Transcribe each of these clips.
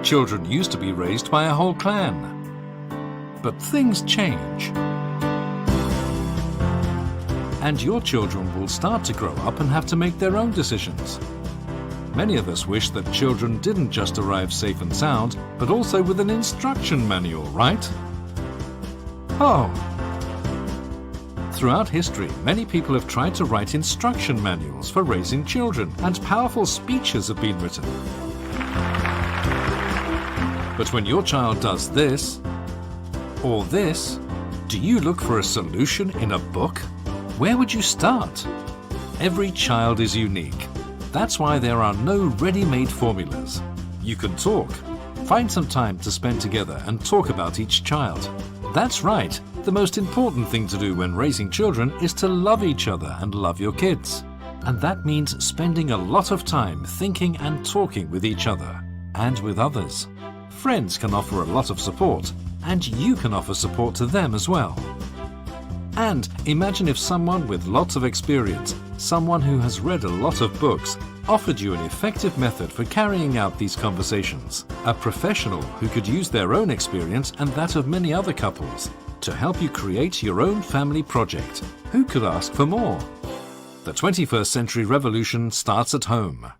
Children used to be raised by a whole clan. But things change. And your children will start to grow up and have to make their own decisions. Many of us wish that children didn't just arrive safe and sound, but also with an instruction manual, right? Oh. Throughout history, many people have tried to write instruction manuals for raising children, and powerful speeches have been written. But when your child does this, or this, do you look for a solution in a book? Where would you start? Every child is unique. That's why there are no ready-made formulas. You can talk. Find some time to spend together and talk about each child. That's right. The most important thing to do when raising children is to love each other and love your kids. And that means spending a lot of time thinking and talking with each other and with others. Friends can offer a lot of support, and you can offer support to them as well. And imagine if someone with lots of experience, someone who has read a lot of books, offered you an effective method for carrying out these conversations. A professional who could use their own experience and that of many other couples to help you create your own family project. Who could ask for more? The 21st century revolution starts at home.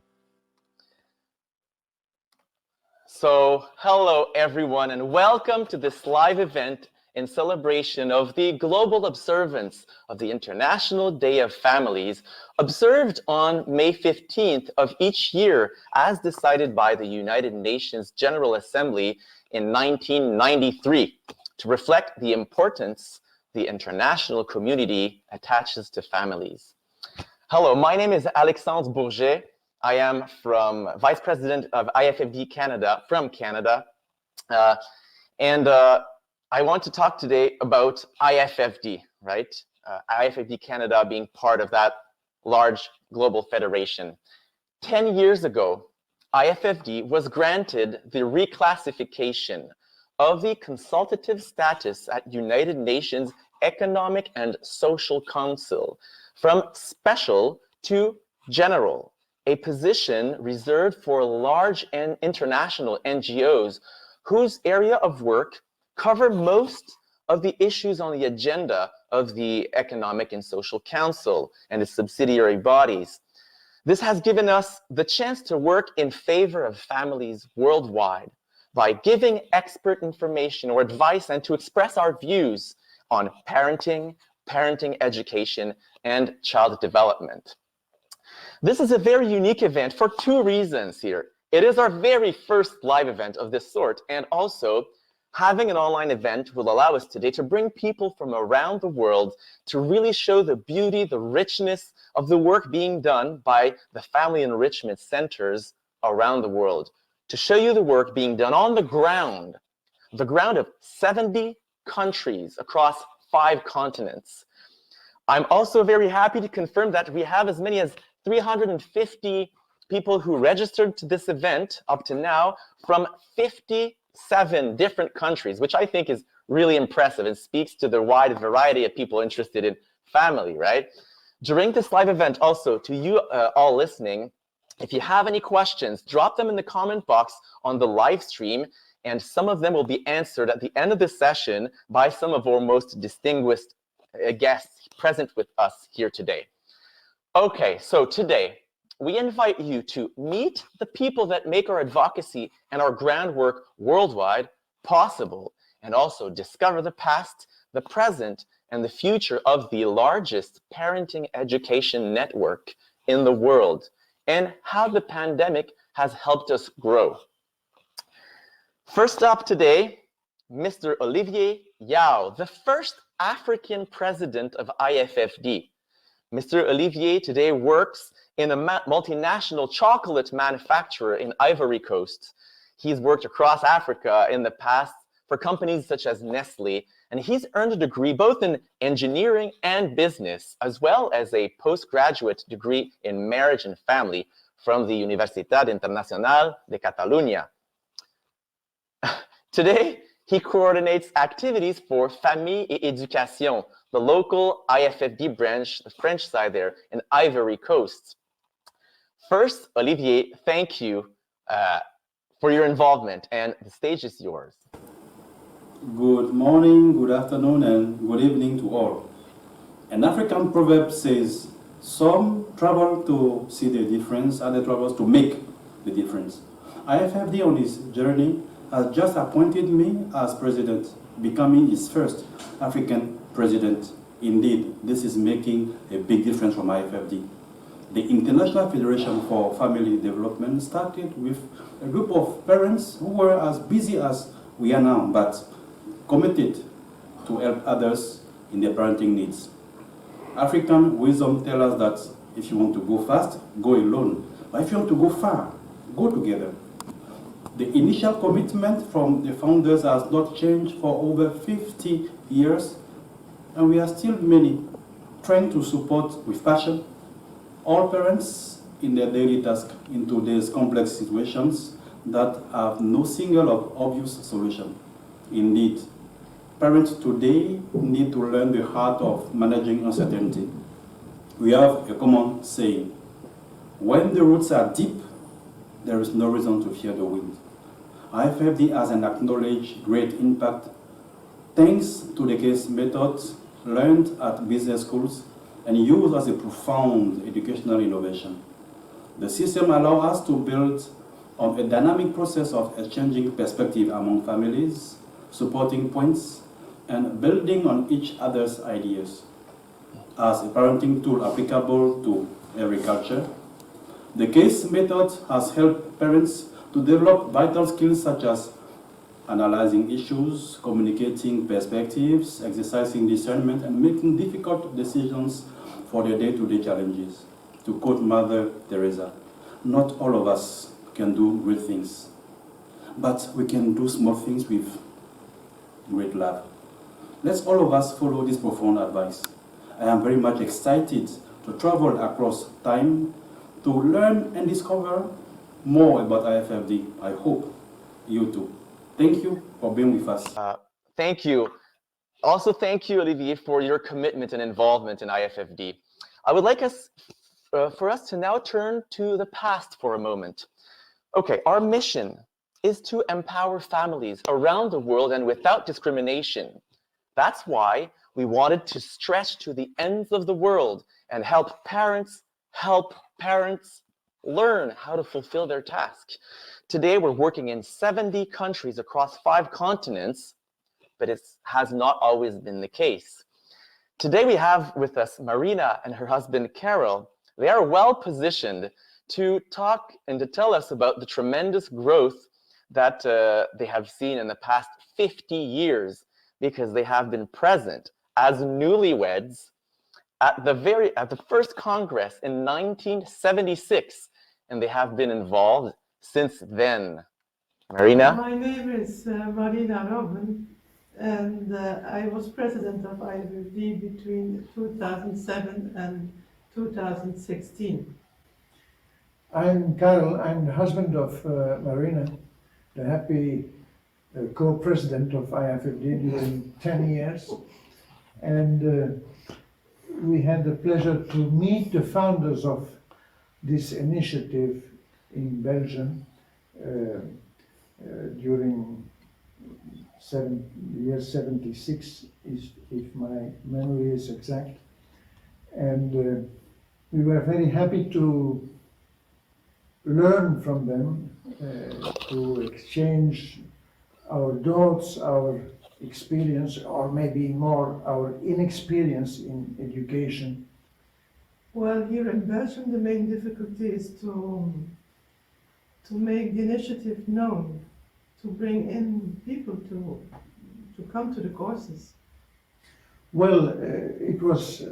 So, hello everyone, and welcome to this live event in celebration of the global observance of the International Day of Families, observed on May 15th of each year as decided by the United Nations General Assembly in 1993 to reflect the importance the international community attaches to families. Hello, my name is Alexandre Bourget. I am Vice President of IFFD Canada, from Canada, I want to talk today about IFFD, right? IFFD Canada being part of that large global federation. 10 years ago, IFFD was granted the reclassification of the consultative status at United Nations Economic and Social Council from special to general, a position reserved for large and international NGOs whose area of work cover most of the issues on the agenda of the Economic and Social Council and its subsidiary bodies. This has given us the chance to work in favor of families worldwide by giving expert information or advice and to express our views on parenting, parenting education, and child development. This is a very unique event for two reasons here. It is our very first live event of this sort, and also having an online event will allow us today to bring people from around the world to really show the beauty, the richness of the work being done by the family enrichment centers around the world, to show you the work being done on the ground of 70 countries across 5 continents. I'm also very happy to confirm that we have as many as 350 people who registered to this event up to now from 57 different countries, which I think is really impressive and speaks to the wide variety of people interested in family, right? During this live event also, to you all listening, if you have any questions, drop them in the comment box on the live stream, and some of them will be answered at the end of the session by some of our most distinguished guests present with us here today. Okay, so today, we invite you to meet the people that make our advocacy and our groundwork worldwide possible, and also discover the past, the present, and the future of the largest parenting education network in the world, and how the pandemic has helped us grow. First up today, Mr. Olivier Yao, the first African president of IFFD. Mr. Olivier today works in a multinational chocolate manufacturer in Ivory Coast. He's worked across Africa in the past for companies such as Nestle, and he's earned a degree both in engineering and business, as well as a postgraduate degree in marriage and family from the Universitat Internacional de Catalunya. Today, he coordinates activities for Famille et Éducation, the local IFFD branch, the French side there, in Ivory Coast. First, Olivier, thank you for your involvement, and the stage is yours. Good morning, good afternoon, and good evening to all. An African proverb says, some travel to see the difference, other travels to make the difference. IFFD on its journey has just appointed me as president, becoming its first African president. Indeed, this is making a big difference from IFFD. The International Federation for Family Development started with a group of parents who were as busy as we are now, but committed to help others in their parenting needs. African wisdom tells us that if you want to go fast, go alone. But if you want to go far, go together. The initial commitment from the founders has not changed for over 50 years, and we are still many trying to support with passion all parents in their daily task in today's complex situations that have no single or obvious solution. Indeed, parents today need to learn the art of managing uncertainty. We have a common saying, when the roots are deep, there is no reason to fear the wind. IFFD has an acknowledged great impact thanks to the case method learned at business schools and used as a profound educational innovation. The system allows us to build on a dynamic process of exchanging perspective among families, supporting points, and building on each other's ideas. As a parenting tool applicable to every culture, the case method has helped parents to develop vital skills such as analyzing issues, communicating perspectives, exercising discernment, and making difficult decisions for their day-to-day challenges. To quote Mother Teresa, not all of us can do great things, but we can do small things with great love. Let's all of us follow this profound advice. I am very much excited to travel across time to learn and discover more about IFFD. I hope you too. Thank you for being with us. Thank you. Also, thank you, Olivier, for your commitment and involvement in IFFD. I would like for us to now turn to the past for a moment. Okay, our mission is to empower families around the world and without discrimination. That's why we wanted to stretch to the ends of the world and help parents learn how to fulfill their task. Today, we're working in 70 countries across 5 continents, but it has not always been the case. Today, we have with us Marina and her husband, Carol. They are well positioned to talk and to tell us about the tremendous growth that they have seen in the past 50 years, because they have been present as newlyweds at the first Congress in 1976, and they have been involved since then. Marina? My name is Marina Robben, and I was president of IFFD between 2007 and 2016. I'm Karel, I'm the husband of Marina, the happy co-president of IFFD during 10 years. And we had the pleasure to meet the founders of this initiative in Belgium during year 76, if my memory is exact. And we were very happy to learn from them, to exchange our thoughts, our experience, or maybe more our inexperience in education. Well, here in Belgium, the main difficulty is to make the initiative known, to bring in people to come to the courses. Well, it was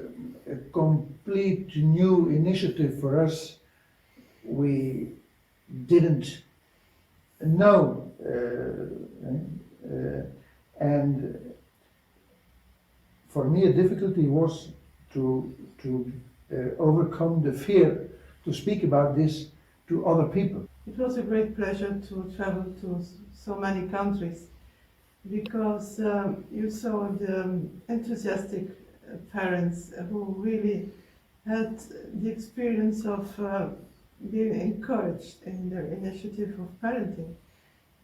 a complete new initiative for us. We didn't know, and for me a difficulty was to overcome the fear to speak about this to other people. It was a great pleasure to travel to so many countries, because you saw the enthusiastic parents who really had the experience of being encouraged in their initiative of parenting.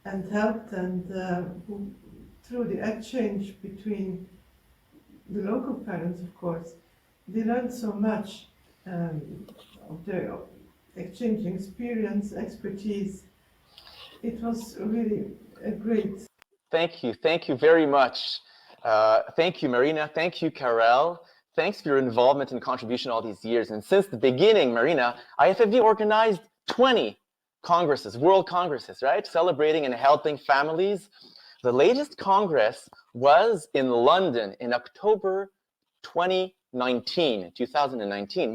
and helped, and who, through the exchange between the local parents, of course, they learned so much of their exchanging experience, expertise. It was really a great. Thank you very much. Thank you, Marina. Thank you, Karel. Thanks for your involvement and contribution all these years. And since the beginning, Marina, IFFD organized 20 congresses, world congresses, right? Celebrating and helping families. The latest congress was in London in October 2019.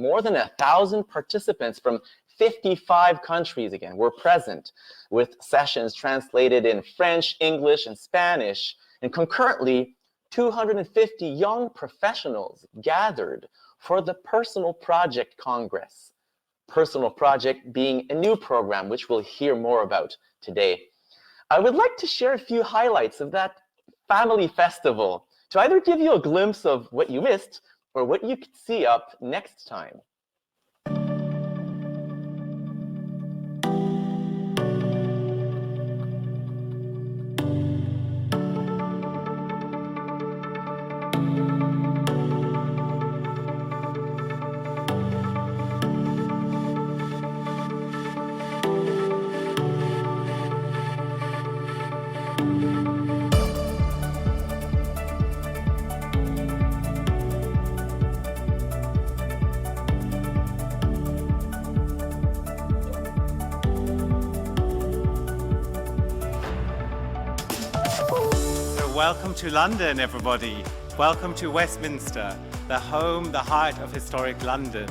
More than 1,000 participants from 55 countries again were present, with sessions translated in French, English, and Spanish. And concurrently, 250 young professionals gathered for the Personal Project Congress. Personal Project being a new program, which we'll hear more about today. I would like to share a few highlights of that family festival to either give you a glimpse of what you missed or what you could see up next time. Welcome to London, everybody. Welcome to Westminster, the home, the heart of historic London.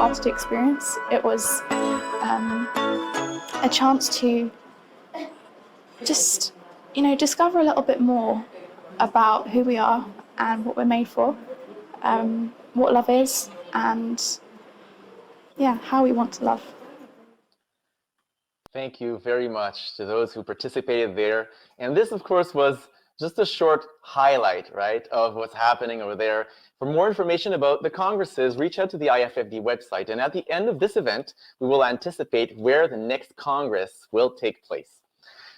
chance to experience. It was a chance to just, discover a little bit more about who we are and what we're made for, what love is, and how we want to love. Thank you very much to those who participated there. And this, of course, was just a short highlight, right, of what's happening over there. For more information about the congresses, reach out to the IFFD website. And at the end of this event, we will anticipate where the next Congress will take place.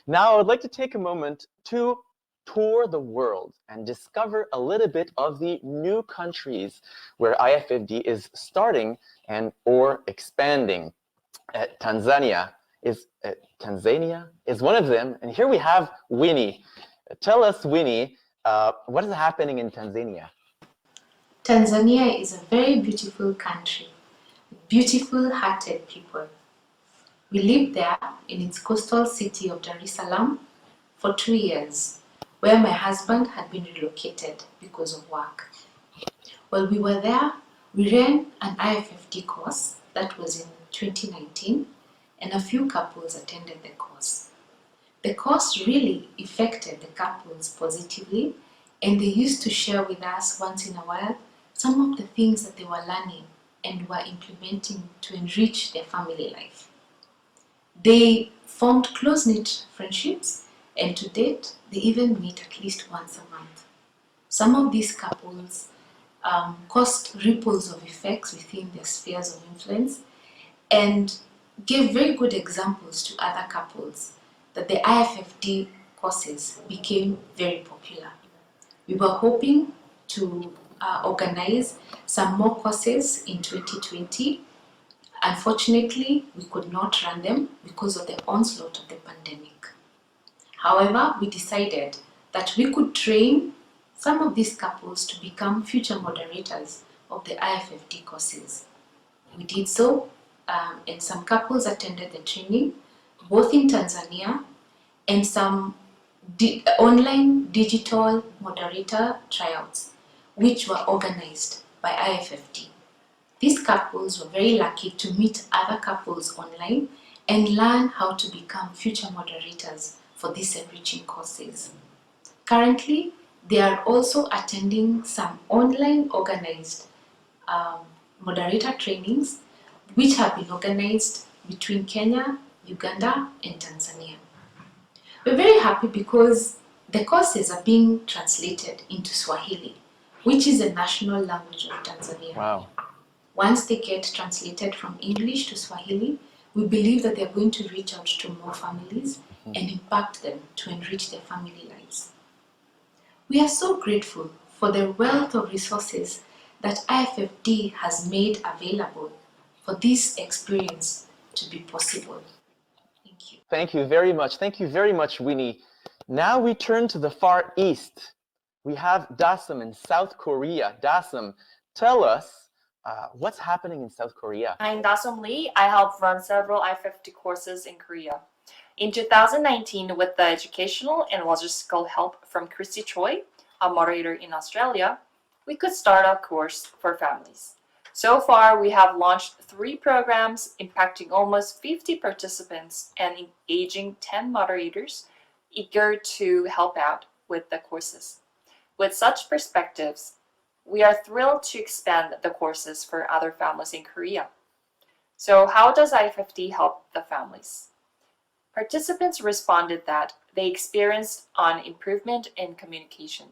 Now, I would like to take a moment to tour the world and discover a little bit of the new countries where IFFD is starting and or expanding. Tanzania is one of them. And here we have Winnie. Tell us, Winnie, what is happening in Tanzania? Tanzania is a very beautiful country, beautiful-hearted people. We lived there in its coastal city of Dar es Salaam for 2 years, where my husband had been relocated because of work. While we were there, we ran an IFFD course that was in 2019, and a few couples attended the course. The course really affected the couples positively, and they used to share with us once in a while some of the things that they were learning and were implementing to enrich their family life. They formed close-knit friendships, and to date, they even meet at least once a month. Some of these couples caused ripples of effects within their spheres of influence and gave very good examples to other couples that the IFFD courses became very popular. We were hoping to organize some more courses in 2020. Unfortunately, we could not run them because of the onslaught of the pandemic. However, we decided that we could train some of these couples to become future moderators of the IFFD courses. We did so, and some couples attended the training, both in Tanzania and some online digital moderator tryouts, which were organized by IFFD. These couples were very lucky to meet other couples online and learn how to become future moderators for these enriching courses. Currently, they are also attending some online organized moderator trainings, which have been organized between Kenya, Uganda, and Tanzania. We're very happy because the courses are being translated into Swahili, which is the national language of Tanzania. Wow. Once they get translated from English to Swahili, we believe that they're going to reach out to more families and impact them to enrich their family lives. We are so grateful for the wealth of resources that IFFD has made available for this experience to be possible. Thank you. Thank you very much. Thank you very much, Winnie. Now we turn to the Far East. We have Dasam in South Korea. Dasam, tell us what's happening in South Korea. I'm Dasam Lee. I help run several IFFD courses in Korea. In 2019, with the educational and logistical help from Christy Choi, a moderator in Australia, we could start a course for families. So far, we have launched 3 programs impacting almost 50 participants and engaging 10 moderators eager to help out with the courses. With such perspectives, we are thrilled to expand the courses for other families in Korea. So how does IFFD help the families? Participants responded that they experienced an improvement in communication,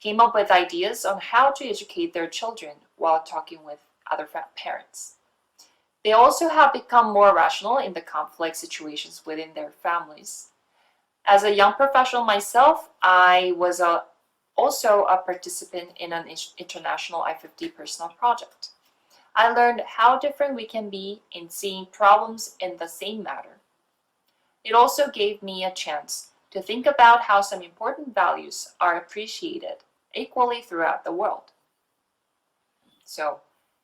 came up with ideas on how to educate their children while talking with other parents. They also have become more rational in the conflict situations within their families. As a young professional myself, I was also a participant in an international IFFD personal project. I learned how different we can be in seeing problems in the same matter. It also gave me a chance to think about how some important values are appreciated equally throughout the world. So,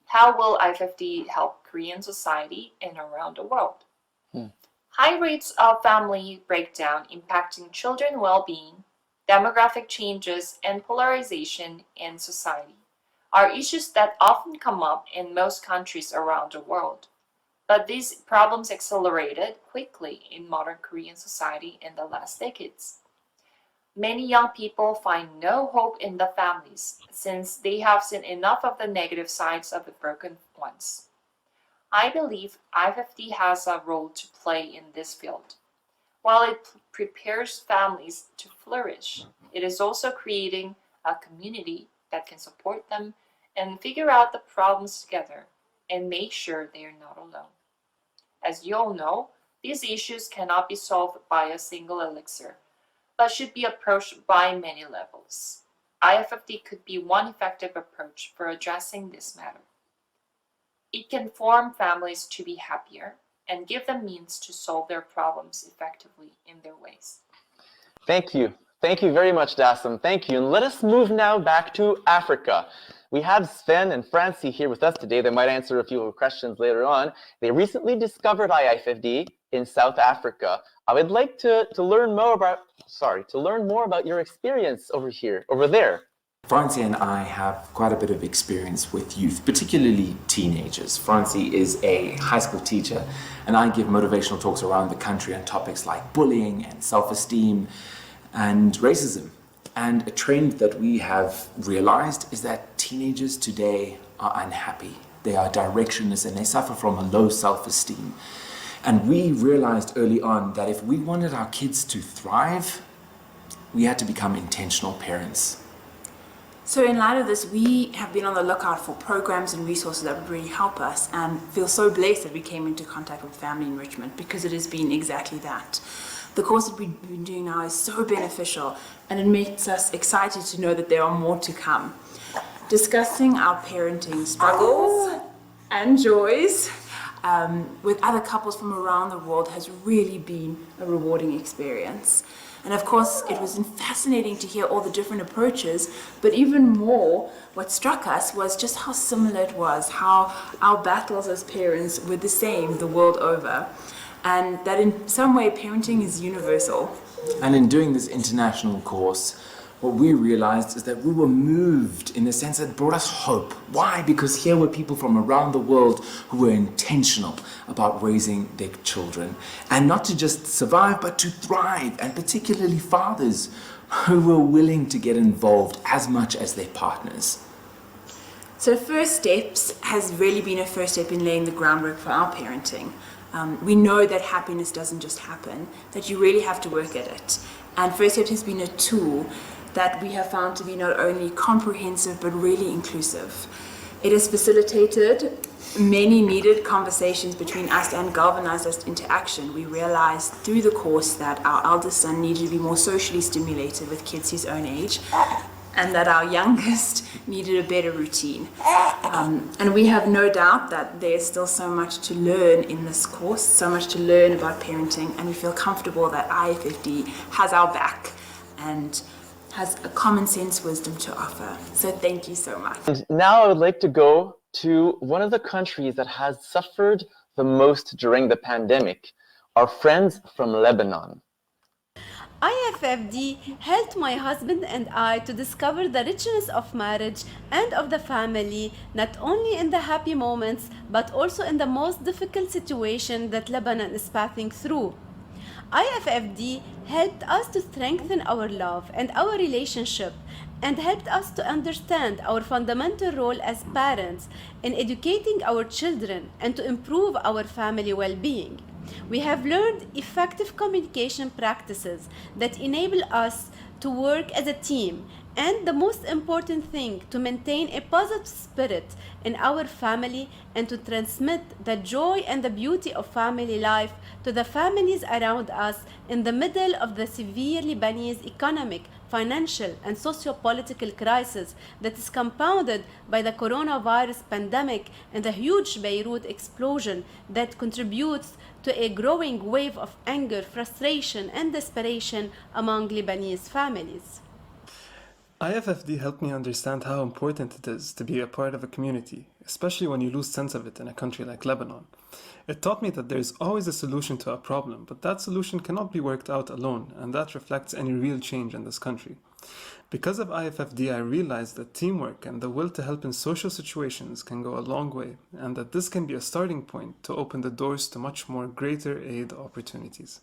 how will IFFD help Korean society and around the world? High rates of family breakdown impacting children's well-being, demographic changes, and polarization in society are issues that often come up in most countries around the world. But these problems accelerated quickly in modern Korean society in the last decades. Many young people find no hope in the families since they have seen enough of the negative sides of the broken ones. I believe IFFD has a role to play in this field. While it prepares families to flourish, it is also creating a community that can support them and figure out the problems together and make sure they are not alone. As you all know, these issues cannot be solved by a single elixir, but should be approached by many levels. IFFD could be one effective approach for addressing this matter. It can form families to be happier and give them means to solve their problems effectively in their ways. Thank you. Thank you very much, Dassem. Thank you. And let us move now back to Africa. We have Sven and Francie here with us today. They might answer a few questions later on. They recently discovered IFFD in South Africa. I would like to learn more about your experience over there. Francie and I have quite a bit of experience with youth, particularly teenagers. Francie is a high school teacher, and I give motivational talks around the country on topics like bullying and self-esteem and racism. And a trend that we have realized is that teenagers today are unhappy. They are directionless and they suffer from a low self-esteem. And we realized early on that if we wanted our kids to thrive, we had to become intentional parents. So in light of this, we have been on the lookout for programs and resources that would really help us, and feel so blessed that we came into contact with Family Enrichment, because it has been exactly that. The course that we've been doing now is so beneficial, and it makes us excited to know that there are more to come. Discussing our parenting struggles and joys with other couples from around the world has really been a rewarding experience. And of course, it was fascinating to hear all the different approaches, but even more, what struck us was just how similar it was, how our battles as parents were the same the world over, and that in some way parenting is universal. And in doing this international course, what we realized is that we were moved in a sense that brought us hope. Why? Because here were people from around the world who were intentional about raising their children. And not to just survive, but to thrive. And particularly fathers who were willing to get involved as much as their partners. So First Steps has really been a first step in laying the groundwork for our parenting. We know that happiness doesn't just happen, that you really have to work at it. And First Steps has been a tool that we have found to be not only comprehensive but really inclusive. It has facilitated many needed conversations between us and galvanized us into action. We realized through the course that our eldest son needed to be more socially stimulated with kids his own age, and that our youngest needed a better routine. And we have no doubt that there's still so much to learn in this course, so much to learn about parenting, and we feel comfortable that IFFD has our back and has a common sense wisdom to offer. So thank you so much. And now I would like to go to one of the countries that has suffered the most during the pandemic, our friends from Lebanon. IFFD helped my husband and I to discover the richness of marriage and of the family, not only in the happy moments, but also in the most difficult situation that Lebanon is passing through. IFFD helped us to strengthen our love and our relationship, and helped us to understand our fundamental role as parents in educating our children and to improve our family well-being. We have learned effective communication practices that enable us to work as a team, and the most important thing, to maintain a positive spirit in our family and to transmit the joy and the beauty of family life to the families around us in the middle of the severe Lebanese economic, financial and socio-political crisis that is compounded by the coronavirus pandemic and the huge Beirut explosion that contributes to a growing wave of anger, frustration and desperation among Lebanese families. IFFD helped me understand how important it is to be a part of a community, especially when you lose sense of it in a country like Lebanon. It taught me that there is always a solution to a problem, but that solution cannot be worked out alone, and that reflects any real change in this country. Because of IFFD, I realized that teamwork and the will to help in social situations can go a long way, and that this can be a starting point to open the doors to much more greater aid opportunities.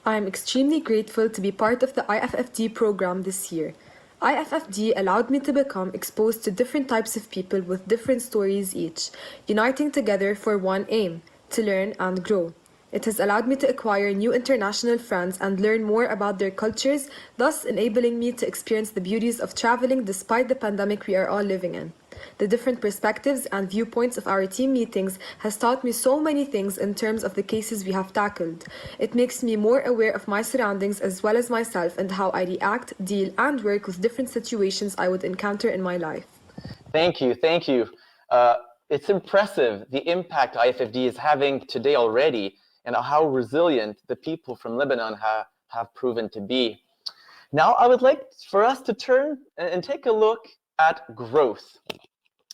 I am extremely grateful to be part of the IFFD program this year. IFFD allowed me to become exposed to different types of people with different stories each, uniting together for one aim, to learn and grow. It has allowed me to acquire new international friends and learn more about their cultures, thus enabling me to experience the beauties of traveling despite the pandemic we are all living in. The different perspectives and viewpoints of our team meetings has taught me so many things in terms of the cases we have tackled. It makes me more aware of my surroundings as well as myself and how I react, deal, and work with different situations I would encounter in my life. Thank you, thank you. It's impressive the impact IFFD is having today already, and how resilient the people from Lebanon have proven to be. Now, I would like for us to turn and take a look at growth.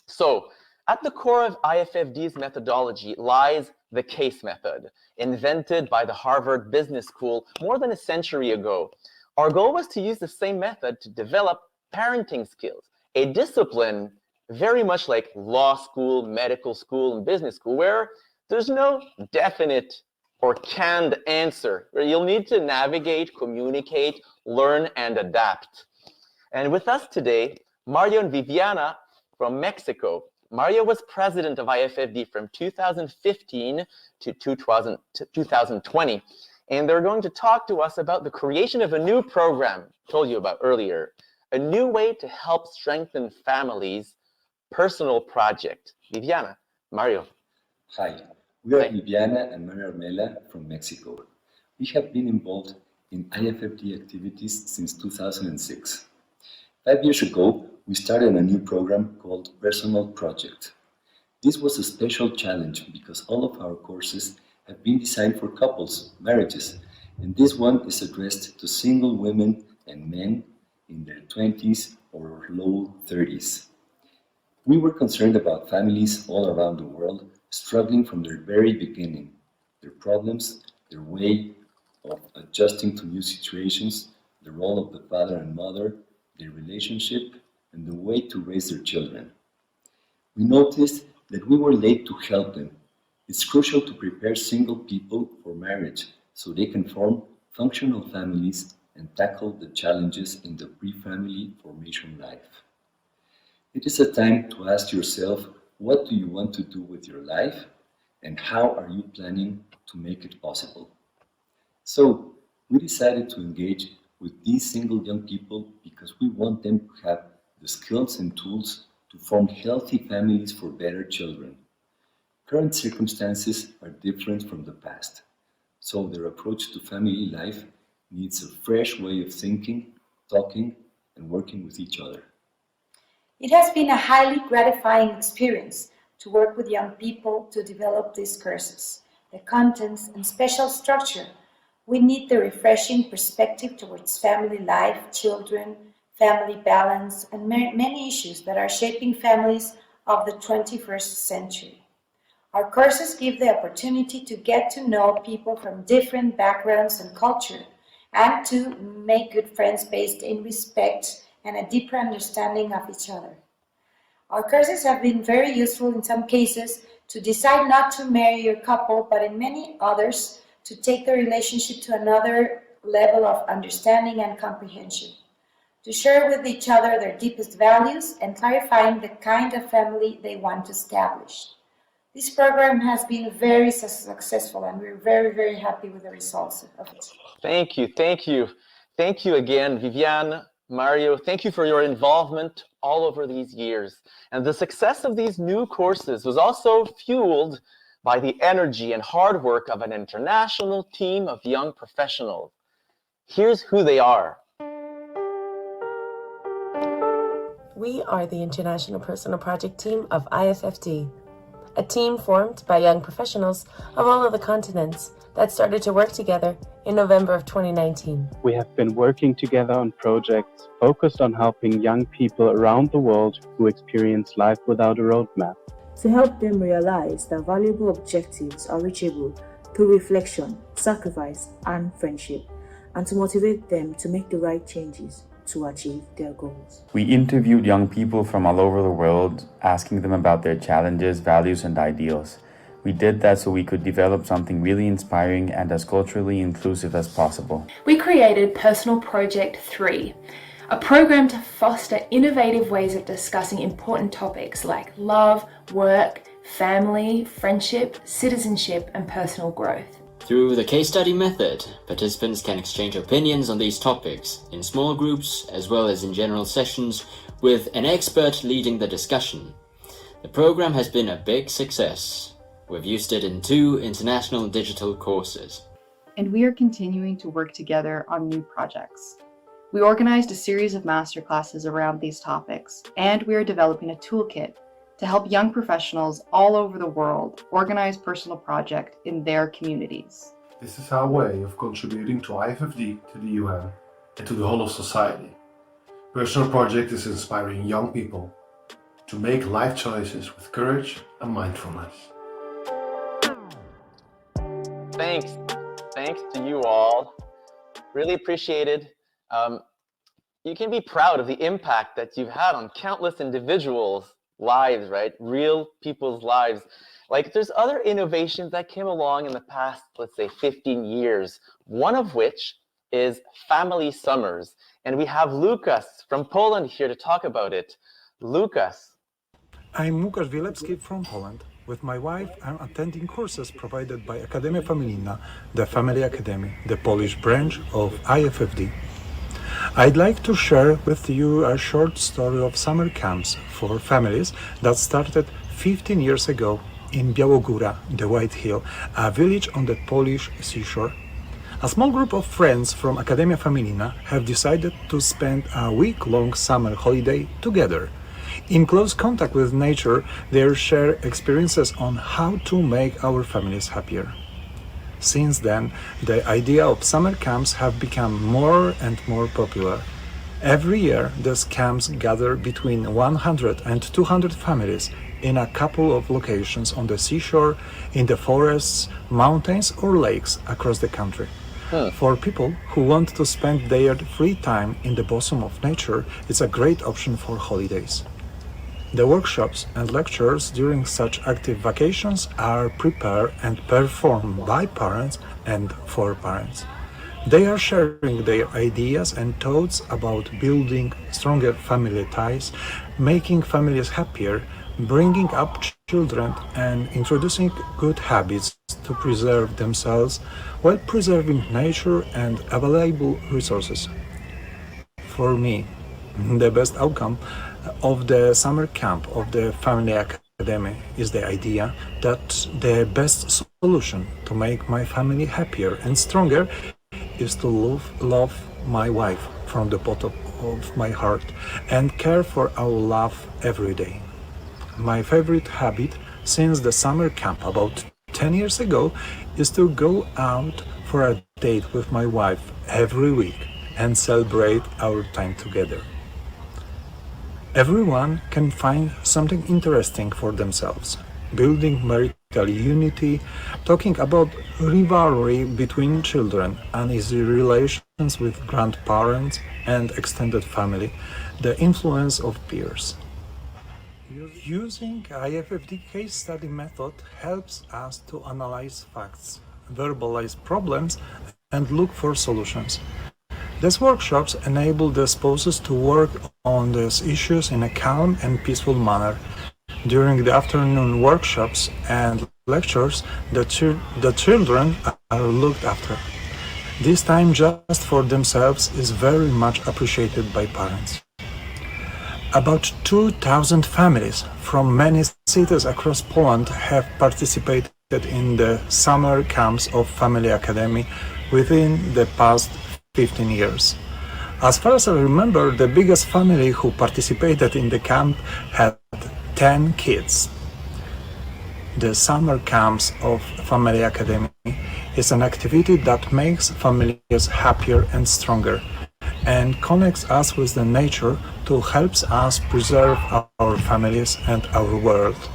So, at the core of IFFD's methodology lies the case method, invented by the Harvard Business School more than a century ago. Our goal was to use the same method to develop parenting skills, a discipline very much like law school, medical school, and business school, where there's no definite or canned answer, where you'll need to navigate, communicate, learn, and adapt. And with us today, Mario and Viviana from Mexico. Mario was president of IFFD from 2015 to 2020, and they're going to talk to us about the creation of a new program, told you about earlier, a new way to help strengthen families' personal project. Viviana, Mario. Hi. We are Viviana and Maria Armela from Mexico. We have been involved in IFFD activities since 2006. 5 years ago, we started a new program called Personal Project. This was a special challenge because all of our courses have been designed for couples, marriages, and this one is addressed to single women and men in their 20s or low 30s. We were concerned about families all around the world struggling from their very beginning, their problems, their way of adjusting to new situations, the role of the father and mother, their relationship, and the way to raise their children. We noticed that we were late to help them. It's crucial to prepare single people for marriage so they can form functional families and tackle the challenges in the pre-family formation life. It is a time to ask yourself, what do you want to do with your life, and how are you planning to make it possible? So, we decided to engage with these single young people because we want them to have the skills and tools to form healthy families for better children. Current circumstances are different from the past, so their approach to family life needs a fresh way of thinking, talking, and working with each other. It has been a highly gratifying experience to work with young people to develop these courses, the contents and special structure. We need the refreshing perspective towards family life, children, family balance, and many issues that are shaping families of the 21st century. Our courses give the opportunity to get to know people from different backgrounds and culture, and to make good friends based in respect and a deeper understanding of each other. Our courses have been very useful in some cases to decide not to marry your couple, but in many others to take the relationship to another level of understanding and comprehension, to share with each other their deepest values and clarifying the kind of family they want to establish. This program has been very successful, and we're very, very happy with the results of it. Thank you, thank you. Thank you again, Viviane, Mario. Thank you for your involvement all over these years. And the success of these new courses was also fueled by the energy and hard work of an international team of young professionals. Here's who they are. We are the International Personal Project Team of IFFD, a team formed by young professionals of all of the continents that started to work together in November of 2019. We have been working together on projects focused on helping young people around the world who experience life without a roadmap, to help them realize that valuable objectives are reachable through reflection, sacrifice, and friendship, and to motivate them to make the right changes to achieve their goals. We interviewed young people from all over the world, asking them about their challenges, values, and ideals. We did that so we could develop something really inspiring and as culturally inclusive as possible. We created Personal Project 3, a program to foster innovative ways of discussing important topics like love, work, family, friendship, citizenship, and personal growth. Through the case study method, participants can exchange opinions on these topics in small groups as well as in general sessions with an expert leading the discussion. The program has been a big success. We've used it in 2 international digital courses. And we are continuing to work together on new projects. We organized a series of masterclasses around these topics, and we are developing a toolkit to help young professionals all over the world organize personal projects in their communities. This is our way of contributing to IFFD, to the UN, and to the whole of society. Personal Project is inspiring young people to make life choices with courage and mindfulness. Thanks to you all. Really appreciated. You can be proud of the impact that you've had on countless individuals' lives, right? Real people's lives. Like, there's other innovations that came along in the past, let's say 15 years, one of which is family summers. And we have Lukas from Poland here to talk about it. Lukas. I'm Łukasz Wielepski from Poland. With my wife, I'm attending courses provided by Akademia Familijna, the Family Academy, the Polish branch of IFFD. I'd like to share with you a short story of summer camps for families that started 15 years ago in Białogóra, the White Hill, a village on the Polish seashore. A small group of friends from Akademia Familijna have decided to spend a week-long summer holiday together. In close contact with nature, they share experiences on how to make our families happier. Since then, the idea of summer camps have become more and more popular. Every year, these camps gather between 100 and 200 families in a couple of locations on the seashore, in the forests, mountains, or lakes across the country. For people who want to spend their free time in the bosom of nature, it's a great option for holidays. The workshops and lectures during such active vacations are prepared and performed by parents and for parents. They are sharing their ideas and thoughts about building stronger family ties, making families happier, bringing up children, and introducing good habits to preserve themselves while preserving nature and available resources. For me, the best outcome of the summer camp of the Family Academy is the idea that the best solution to make my family happier and stronger is to love my wife from the bottom of my heart and care for our love every day. My favorite habit since the summer camp about 10 years ago is to go out for a date with my wife every week and celebrate our time together. Everyone can find something interesting for themselves, building marital unity, talking about rivalry between children, uneasy relations with grandparents and extended family, the influence of peers. Using IFFD case study method helps us to analyze facts, verbalize problems, and look for solutions. These workshops enable the spouses to work on these issues in a calm and peaceful manner. During the afternoon workshops and lectures, the children are looked after. This time just for themselves is very much appreciated by parents. About 2,000 families from many cities across Poland have participated in the summer camps of Family Academy within the past 15 years. As far as I remember, the biggest family who participated in the camp had 10 kids. The summer camps of Family Academy is an activity that makes families happier and stronger and connects us with the nature to help us preserve our families and our world.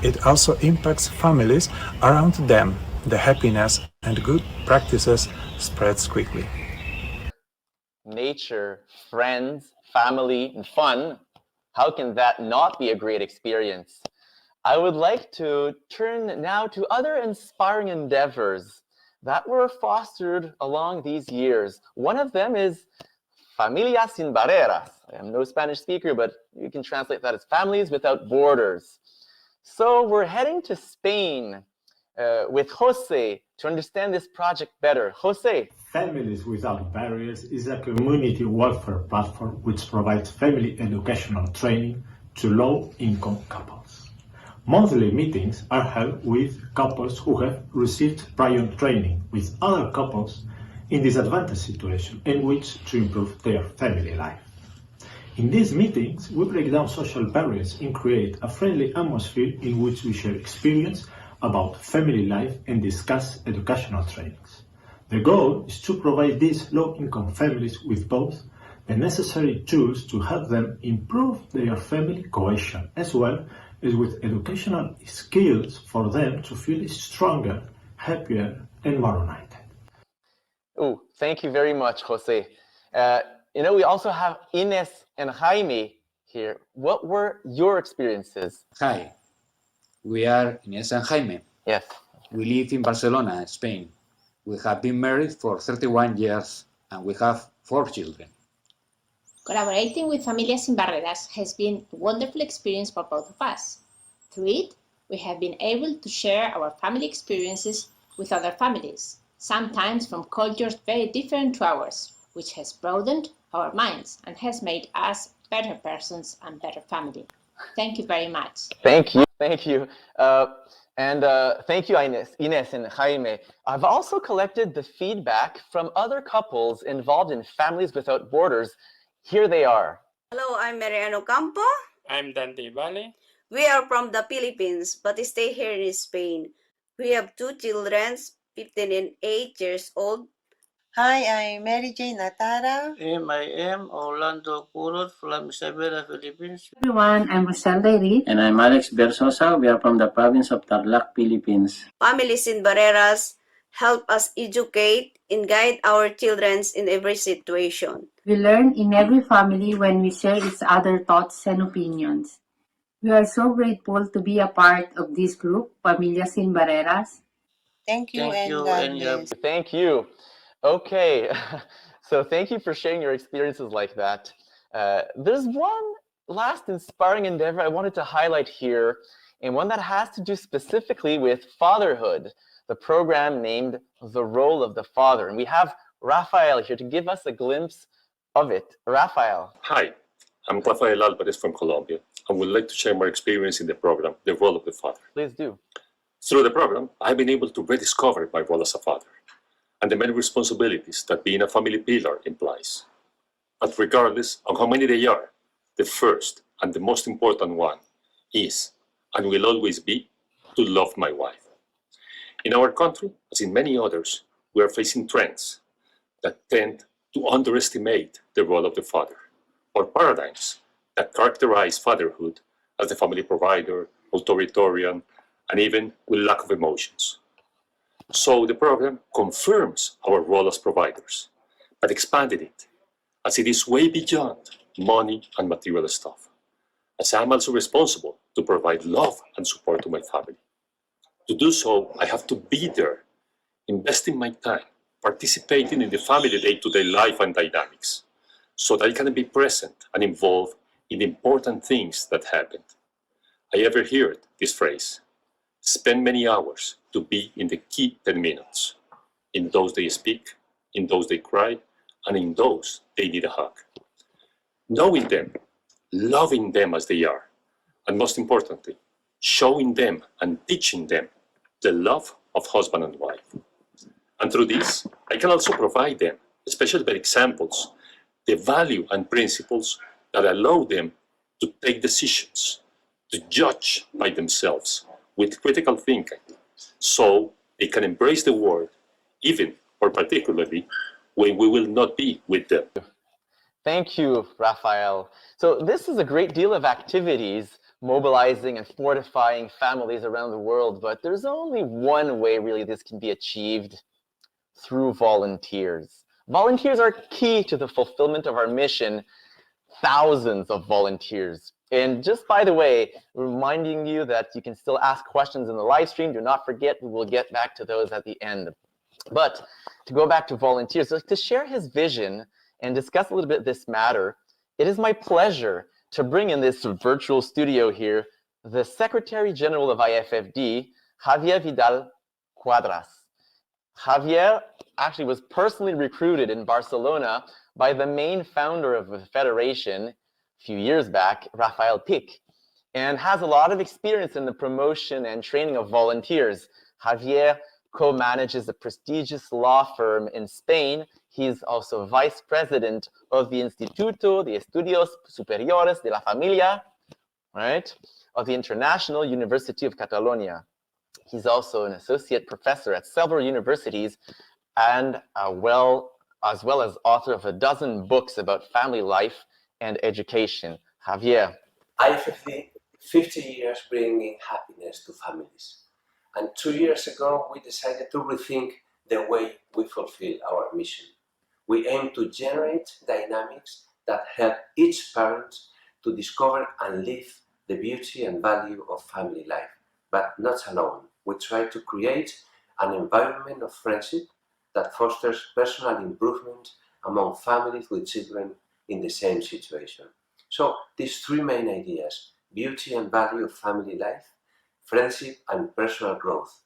It also impacts families around them. The happiness and good practices spreads quickly. nature, friends, family, and fun. How can that not be a great experience? I would like to turn now to other inspiring endeavors that were fostered along these years. One of them is Familias Sin Barreras. I am no Spanish speaker, but you can translate that as Families Without Borders. So we're heading to Spain with Jose to understand this project better. Jose. Families Without Barriers is a community welfare platform which provides family educational training to low-income couples. Monthly meetings are held with couples who have received prior training with other couples in disadvantaged situations in which to improve their family life. In these meetings, we break down social barriers and create a friendly atmosphere in which we share experience about family life and discuss educational trainings. The goal is to provide these low-income families with both the necessary tools to help them improve their family cohesion, as well as with educational skills for them to feel stronger, happier, and more united. Oh, thank you very much, Jose. We also have Ines and Jaime here. What were your experiences? Hi, we are Ines and Jaime. Yes. We live in Barcelona, Spain. We have been married for 31 years and we have 4 children. Collaborating with Familias Sin Barreras has been a wonderful experience for both of us. Through it, we have been able to share our family experiences with other families, sometimes from cultures very different to ours, which has broadened our minds and has made us better persons and better family. Thank you very much. Thank you. Thank you. Thank you, Ines and Jaime. I've also collected the feedback from other couples involved in Families Without Borders. Here they are. Hello, I'm Mariano Campo. I'm Dante Vale. We are from the Philippines, but stay here in Spain. We have 2 children, 15 and 8 years old. Hi, I'm Mary Jane Natara. I am Orlando Curot from Isabela, Philippines. Everyone, I'm Rosel Dairy. And I'm Alex Bersosa. We are from the province of Tarlac, Philippines. Families Sin Barreras help us educate and guide our children in every situation. We learn in every family when we share each other's thoughts and opinions. We are so grateful to be a part of this group, Familias Sin Barreras. Thank you, Thank you. Okay, so thank you for sharing your experiences like that. There's one last inspiring endeavor I wanted to highlight here, and one that has to do specifically with fatherhood, the program named The Role of the Father. And we have Rafael here to give us a glimpse of it. Rafael. Hi, I'm Rafael Alvarez from Colombia, and would like to share my experience in the program, The Role of the Father. Please do. Through the program, I've been able to rediscover my role as a father and the many responsibilities that being a family pillar implies. But regardless of how many they are, the first and the most important one is, and will always be, to love my wife. In our country, as in many others, we are facing trends that tend to underestimate the role of the father, or paradigms that characterize fatherhood as the family provider, authoritarian, and even with lack of emotions. So the program confirms our role as providers, but expanded it, as it is way beyond money and material stuff, as I'm also responsible to provide love and support to my family. To do so, I have to be there, investing my time, participating in the family day-to-day life and dynamics, so that I can be present and involved in the important things that happened. I ever heard this phrase, spend many hours to be in the key 10 minutes. In those they speak, in those they cry, and in those they need a hug. Knowing them, loving them as they are, and most importantly, showing them and teaching them the love of husband and wife. And through this, I can also provide them, especially by examples, the value and principles that allow them to take decisions, to judge by themselves with critical thinking, so they can embrace the world, even or particularly when we will not be with them. Thank you, Rafael. So this is a great deal of activities mobilizing and fortifying families around the world, but there's only one way really this can be achieved: through volunteers. Volunteers are key to the fulfillment of our mission. Thousands of volunteers. And just by the way, reminding you that you can still ask questions in the live stream. Do not forget, we will get back to those at the end. But to go back to volunteers, to share his vision and discuss a little bit this matter, it is my pleasure to bring in this virtual studio here the Secretary General of IFFD, Javier Vidal Cuadras. Javier actually was personally recruited in Barcelona by the main founder of the federation a few years back, Rafael Pic, and has a lot of experience in the promotion and training of volunteers. Javier co-manages a prestigious law firm in Spain. He's also vice president of the Instituto de Estudios Superiores de la Familia, right, of the International University of Catalonia. He's also an associate professor at several universities and as well as author of a dozen books about family life and education. Javier. IFFD, 50 years bringing happiness to families. And 2 years ago, we decided to rethink the way we fulfill our mission. We aim to generate dynamics that help each parent to discover and live the beauty and value of family life, but not alone. We try to create an environment of friendship that fosters personal improvement among families with children in the same situation. So these three main ideas, beauty and value of family life, friendship and personal growth.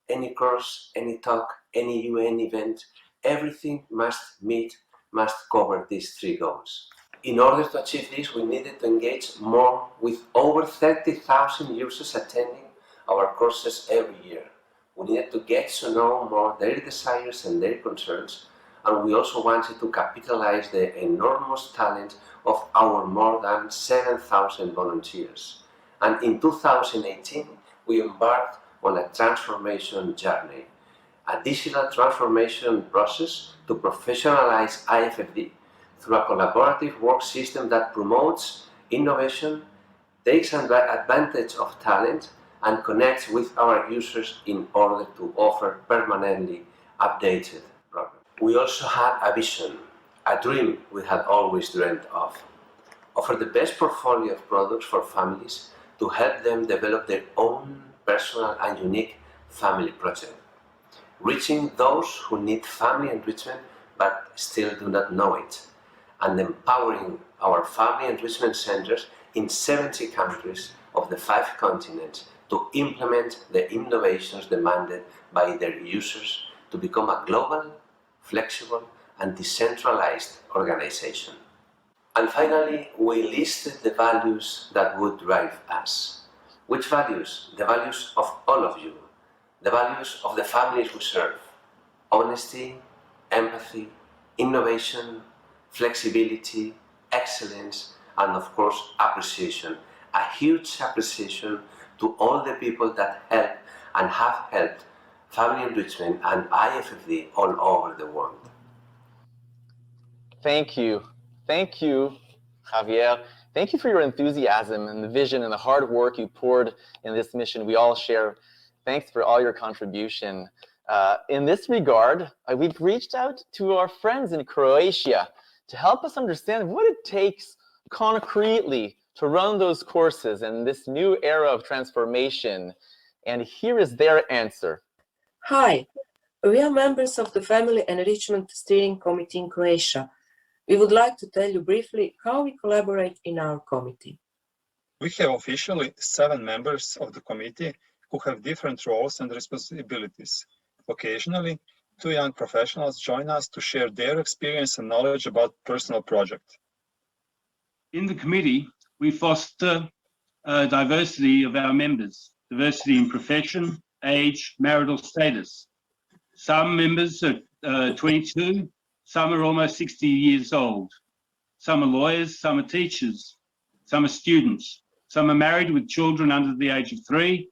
Any course, any talk, any UN event, everything must cover these three goals. In order to achieve this, we needed to engage more with over 30,000 users attending our courses every year. We needed to get to know more their desires and their concerns, and we also wanted to capitalize the enormous talent of our more than 7,000 volunteers. And in 2018, we embarked on a transformation journey, a digital transformation process to professionalize IFFD through a collaborative work system that promotes innovation, takes advantage of talent, and connects with our users in order to offer permanently updated programs. We also had a vision, a dream we had always dreamed of. Offer the best portfolio of products for families to help them develop their own personal and unique family project, reaching those who need family enrichment but still do not know it, and empowering our family enrichment centers in 70 countries of the 5 continents to implement the innovations demanded by their users to become a global, flexible, and decentralized organization. And finally, we listed the values that would drive us. Which values? The values of all of you, the values of the families we serve: honesty, empathy, innovation, flexibility, excellence, and of course, appreciation. A huge appreciation to all the people that help and have helped family enrichment and IFFD all over the world. Thank you. Thank you, Javier. Thank you for your enthusiasm and the vision and the hard work you poured in this mission we all share. Thanks for all your contribution. In this regard, we've reached out to our friends in Croatia to help us understand what it takes concretely to run those courses in this new era of transformation. And here is their answer. Hi, we are members of the Family Enrichment Steering Committee in Croatia. We would like to tell you briefly how we collaborate in our committee. We have officially 7 members of the committee who have different roles and responsibilities. Occasionally, 2 young professionals join us to share their experience and knowledge about personal project. In the committee, we foster diversity of our members, diversity in profession, age, marital status. Some members are 22, some are almost 60 years old. Some are lawyers, some are teachers, some are students, some are married with children under the age of 3,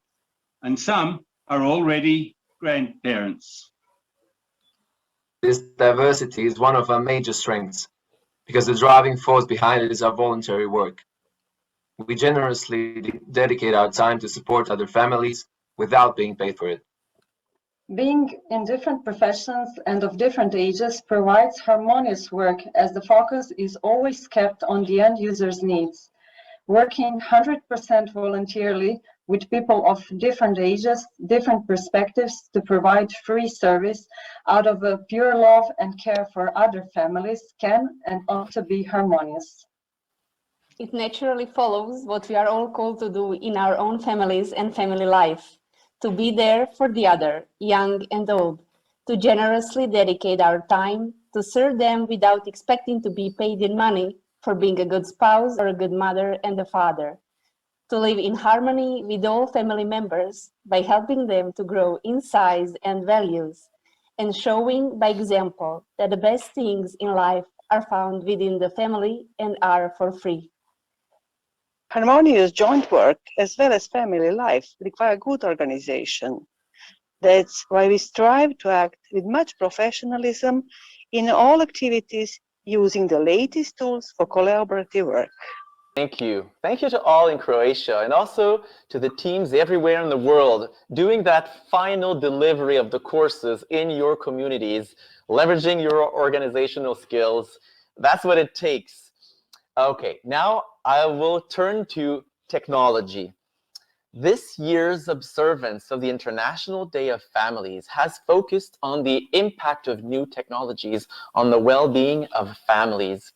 and some are already grandparents. This diversity is one of our major strengths, because the driving force behind it is our voluntary work. We generously dedicate our time to support other families without being paid for it. Being in different professions and of different ages provides harmonious work as the focus is always kept on the end user's needs. Working 100% voluntarily with people of different ages, different perspectives to provide free service out of a pure love and care for other families can and ought to be harmonious. It naturally follows what we are all called to do in our own families and family life, to be there for the other, young and old, to generously dedicate our time, to serve them without expecting to be paid in money for being a good spouse or a good mother and a father, to live in harmony with all family members by helping them to grow in size and values, and showing by example that the best things in life are found within the family and are for free. Harmonious joint work as well as family life require good organization. That's why we strive to act with much professionalism in all activities using the latest tools for collaborative work. Thank you. Thank you to all in Croatia and also to the teams everywhere in the world doing that final delivery of the courses in your communities, leveraging your organizational skills. That's what it takes. Okay, now I will turn to technology. This year's observance of the International Day of Families has focused on the impact of new technologies on the well-being of families.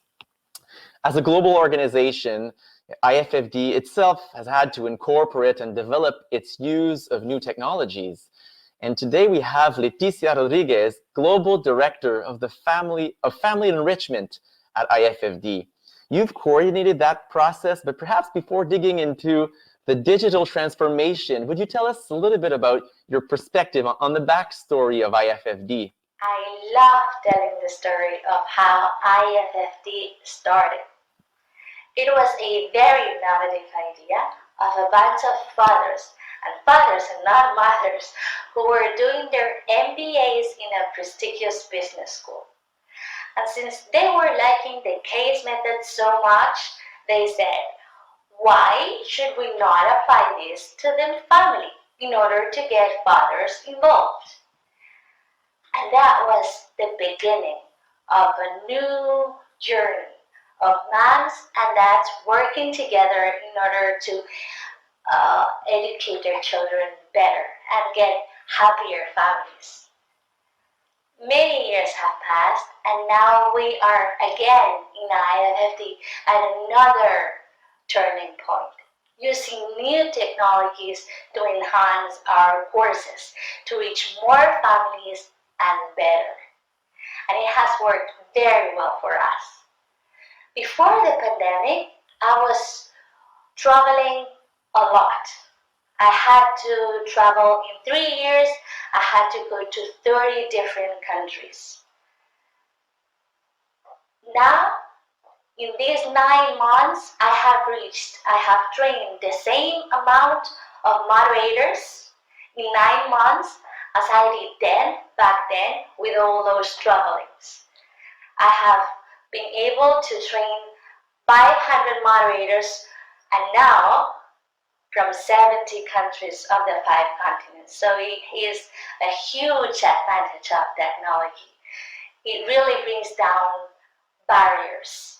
As a global organization, IFFD itself has had to incorporate and develop its use of new technologies. And today we have Leticia Rodriguez, Global Director of the Family Enrichment at IFFD. You've coordinated that process, but perhaps before digging into the digital transformation, would you tell us a little bit about your perspective on the backstory of IFFD? I love telling the story of how IFFD started. It was a very innovative idea of a bunch of fathers and not mothers who were doing their MBAs in a prestigious business school. And since they were liking the case method so much, they said, why should we not apply this to the family in order to get fathers involved? And that was the beginning of a new journey of moms and dads working together in order to educate their children better and get happier families. Many years have passed, and now we are again in IFFD at another turning point, using new technologies to enhance our courses to reach more families and better. And it has worked very well for us. Before the pandemic, I was traveling a lot. I had to travel in 3 years. I had to go to 30 different countries. Now, in these 9 months, I have trained the same amount of moderators in 9 months as I did back then with all those travelings. I have been able to train 500 moderators, and now from 70 countries of the 5 continents. So it is a huge advantage of technology. It really brings down barriers.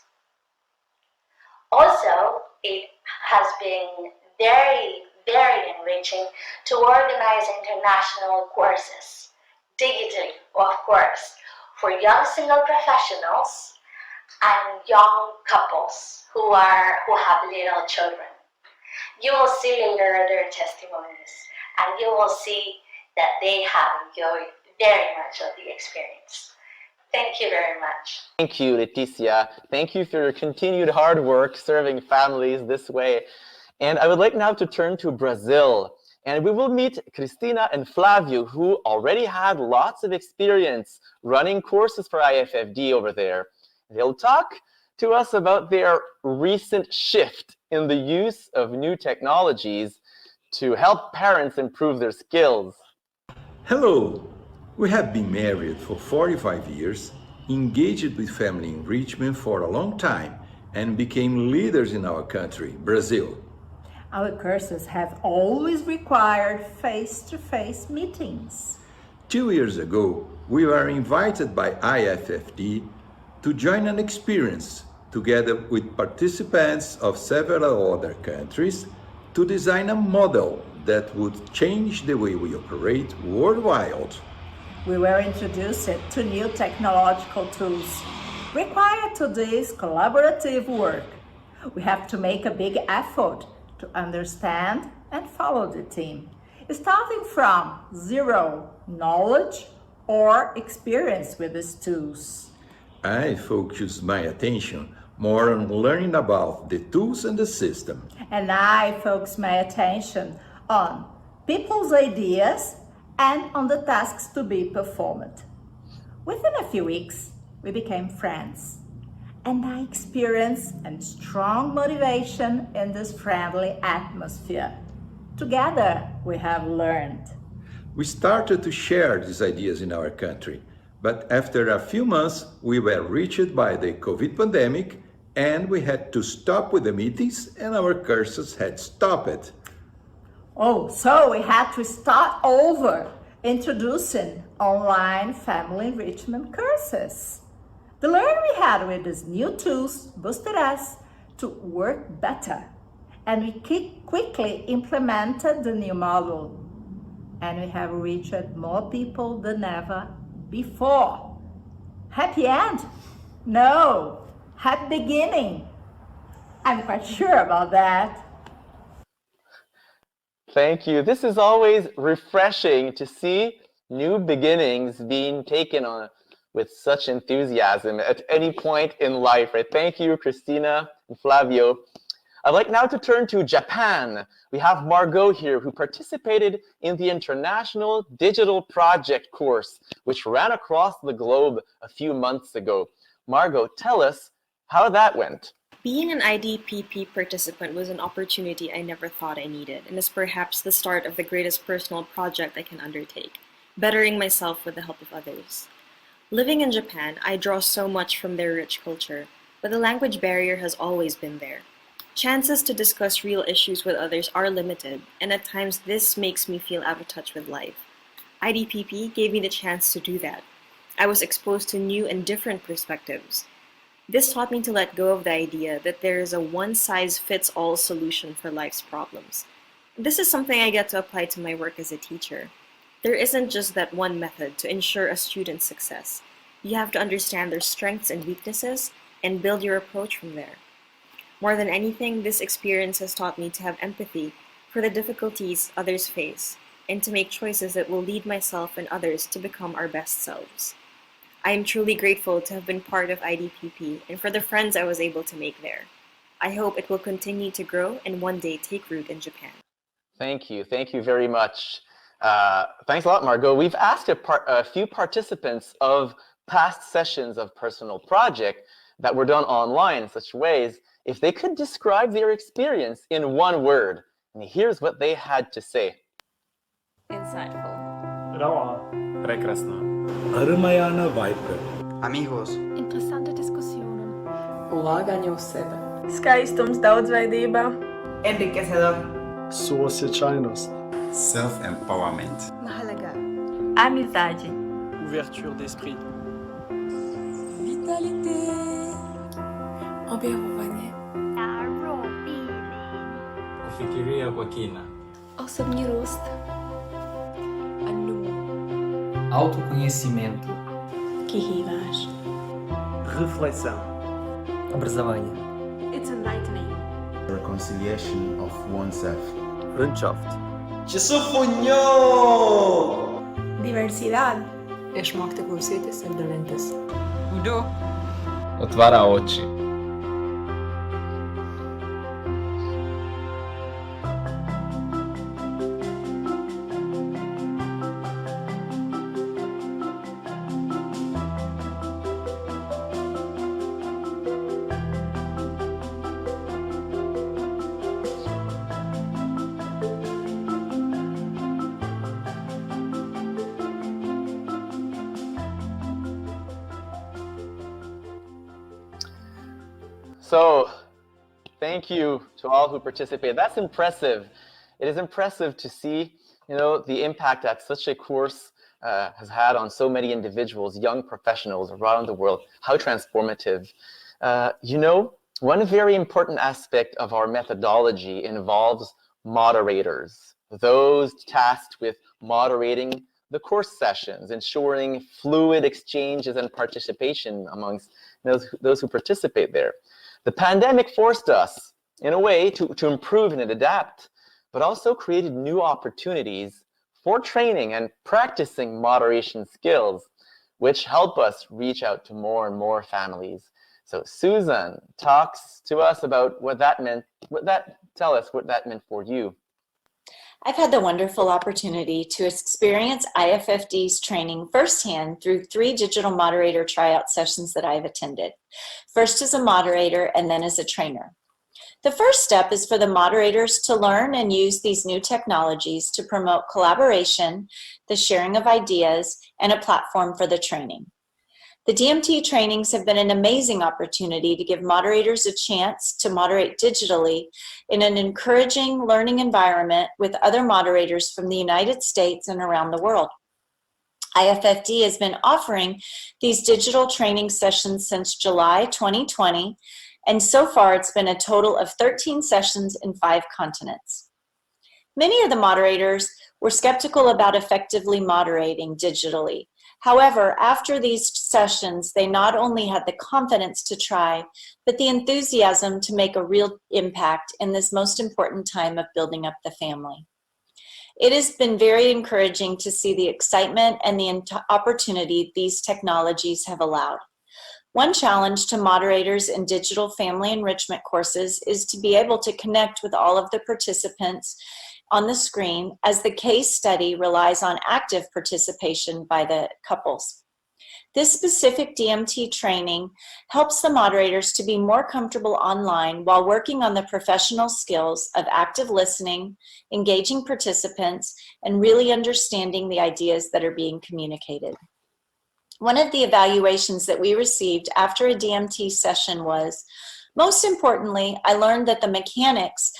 Also, it has been very, very enriching to organize international courses, digitally, of course, for young single professionals and young couples who have little children. You will see later their testimonies, and you will see that they have enjoyed very much of the experience. Thank you very much. Thank you, Leticia. Thank you for your continued hard work serving families this way. And I would like now to turn to Brazil. And we will meet Cristina and Flavio, who already had lots of experience running courses for IFFD over there. They'll talk to us about their recent shift in the use of new technologies to help parents improve their skills. Hello! We have been married for 45 years, engaged with family enrichment for a long time, and became leaders in our country, Brazil. Our courses have always required face-to-face meetings. 2 years ago, we were invited by IFFD to join an experience together with participants of several other countries to design a model that would change the way we operate worldwide. We were introduced to new technological tools required to this collaborative work. We have to make a big effort to understand and follow the team, starting from zero knowledge or experience with these tools. I focused my attention more on learning about the tools and the system. And I focus my attention on people's ideas and on the tasks to be performed. Within a few weeks, we became friends, and I experienced a strong motivation in this friendly atmosphere. Together, we have learned. We started to share these ideas in our country, but after a few months, we were reached by the COVID pandemic, and we had to stop with the meetings, and our courses had stopped. Oh, so we had to start over, introducing online family enrichment courses. The learning we had with these new tools boosted us to work better, and we quickly implemented the new model. And we have reached more people than ever before. Happy end? No, happy beginning. I'm quite sure about that. Thank you. This is always refreshing to see new beginnings being taken on with such enthusiasm at any point in life, right? Thank you, Christina and Flavio. I'd like now to turn to Japan. We have Margot here, who participated in the International Digital Project course, which ran across the globe a few months ago. Margot, tell us how that went. Being an IDPP participant was an opportunity I never thought I needed, and is perhaps the start of the greatest personal project I can undertake, bettering myself with the help of others. Living in Japan, I draw so much from their rich culture, but the language barrier has always been there. Chances to discuss real issues with others are limited, and at times this makes me feel out of touch with life. IDPP gave me the chance to do that. I was exposed to new and different perspectives. This taught me to let go of the idea that there is a one-size-fits-all solution for life's problems. This is something I get to apply to my work as a teacher. There isn't just that one method to ensure a student's success. You have to understand their strengths and weaknesses and build your approach from there. More than anything, this experience has taught me to have empathy for the difficulties others face and to make choices that will lead myself and others to become our best selves. I am truly grateful to have been part of IDPP and for the friends I was able to make there. I hope it will continue to grow and one day take root in Japan. Thank you. Thank you very much. Thanks a lot, Margot. We've asked a few participants of past sessions of Personal Project that were done online in such ways if they could describe their experience in one word. And here's what they had to say. Insightful. Rawa. Прекрасно. Armajana Viper. Amigos. Interesante diskussionen. Ulaganje u sebe. Skaistums daudzveidībā. Enriquecedor. Suosjećajnost. Self-empowerment. Mahalaga. Amizade. Ouverture d'esprit. Vitalité. Objawowanie. Kufikiria kwa kina. Osobní růst. Autoconhecimento. Kihívás. Reflexão. Образование. It's enlightening. Reconciliation of oneself. Vriendschaft. Diversidad. És mag te klausīties ir dalintis. Udo. Otvara oči. So, thank you to all who participated. That's impressive. It is impressive to see, the impact that such a course has had on so many individuals, young professionals around the world, how transformative. You know, one very important aspect of our methodology involves moderators, those tasked with moderating the course sessions, ensuring fluid exchanges and participation amongst those who participate there. The pandemic forced us, in a way, to improve and adapt, but also created new opportunities for training and practicing moderation skills, which help us reach out to more and more families. So Susan talks to us about what that meant. Tell us what that meant for you. I've had the wonderful opportunity to experience IFFD's training firsthand through 3 digital moderator tryout sessions that I've attended. First as a moderator and then as a trainer. The first step is for the moderators to learn and use these new technologies to promote collaboration, the sharing of ideas, and a platform for the training. The DMT trainings have been an amazing opportunity to give moderators a chance to moderate digitally in an encouraging learning environment with other moderators from the United States and around the world. IFFD has been offering these digital training sessions since July 2020, and so far it's been a total of 13 sessions in 5 continents. Many of the moderators were skeptical about effectively moderating digitally. However, after these sessions, they not only had the confidence to try, but the enthusiasm to make a real impact in this most important time of building up the family. It has been very encouraging to see the excitement and the opportunity these technologies have allowed. One challenge to moderators in digital family enrichment courses is to be able to connect with all of the participants on the screen, as the case study relies on active participation by the couples. This specific DMT training helps the moderators to be more comfortable online while working on the professional skills of active listening, engaging participants, and really understanding the ideas that are being communicated. One of the evaluations that we received after a DMT session was, most importantly, I learned that the mechanics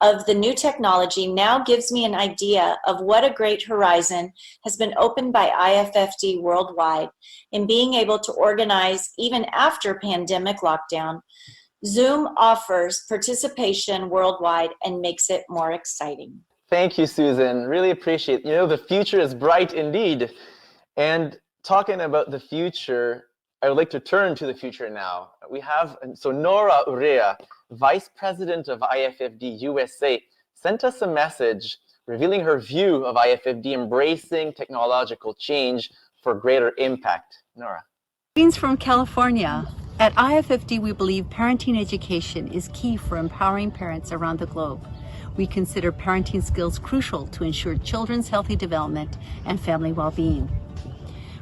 of the new technology now gives me an idea of what a great horizon has been opened by IFFD worldwide in being able to organize even after pandemic lockdown. Zoom offers participation worldwide and makes it more exciting. Thank you, Susan. Really appreciate it. You know, the future is bright indeed. And talking about the future, I would like to turn to the future now. We have, so Nora Urea, Vice President of IFFD USA, sent us a message revealing her view of IFFD embracing technological change for greater impact. Nora. Greetings from California. At IFFD, we believe parenting education is key for empowering parents around the globe. We consider parenting skills crucial to ensure children's healthy development and family well-being.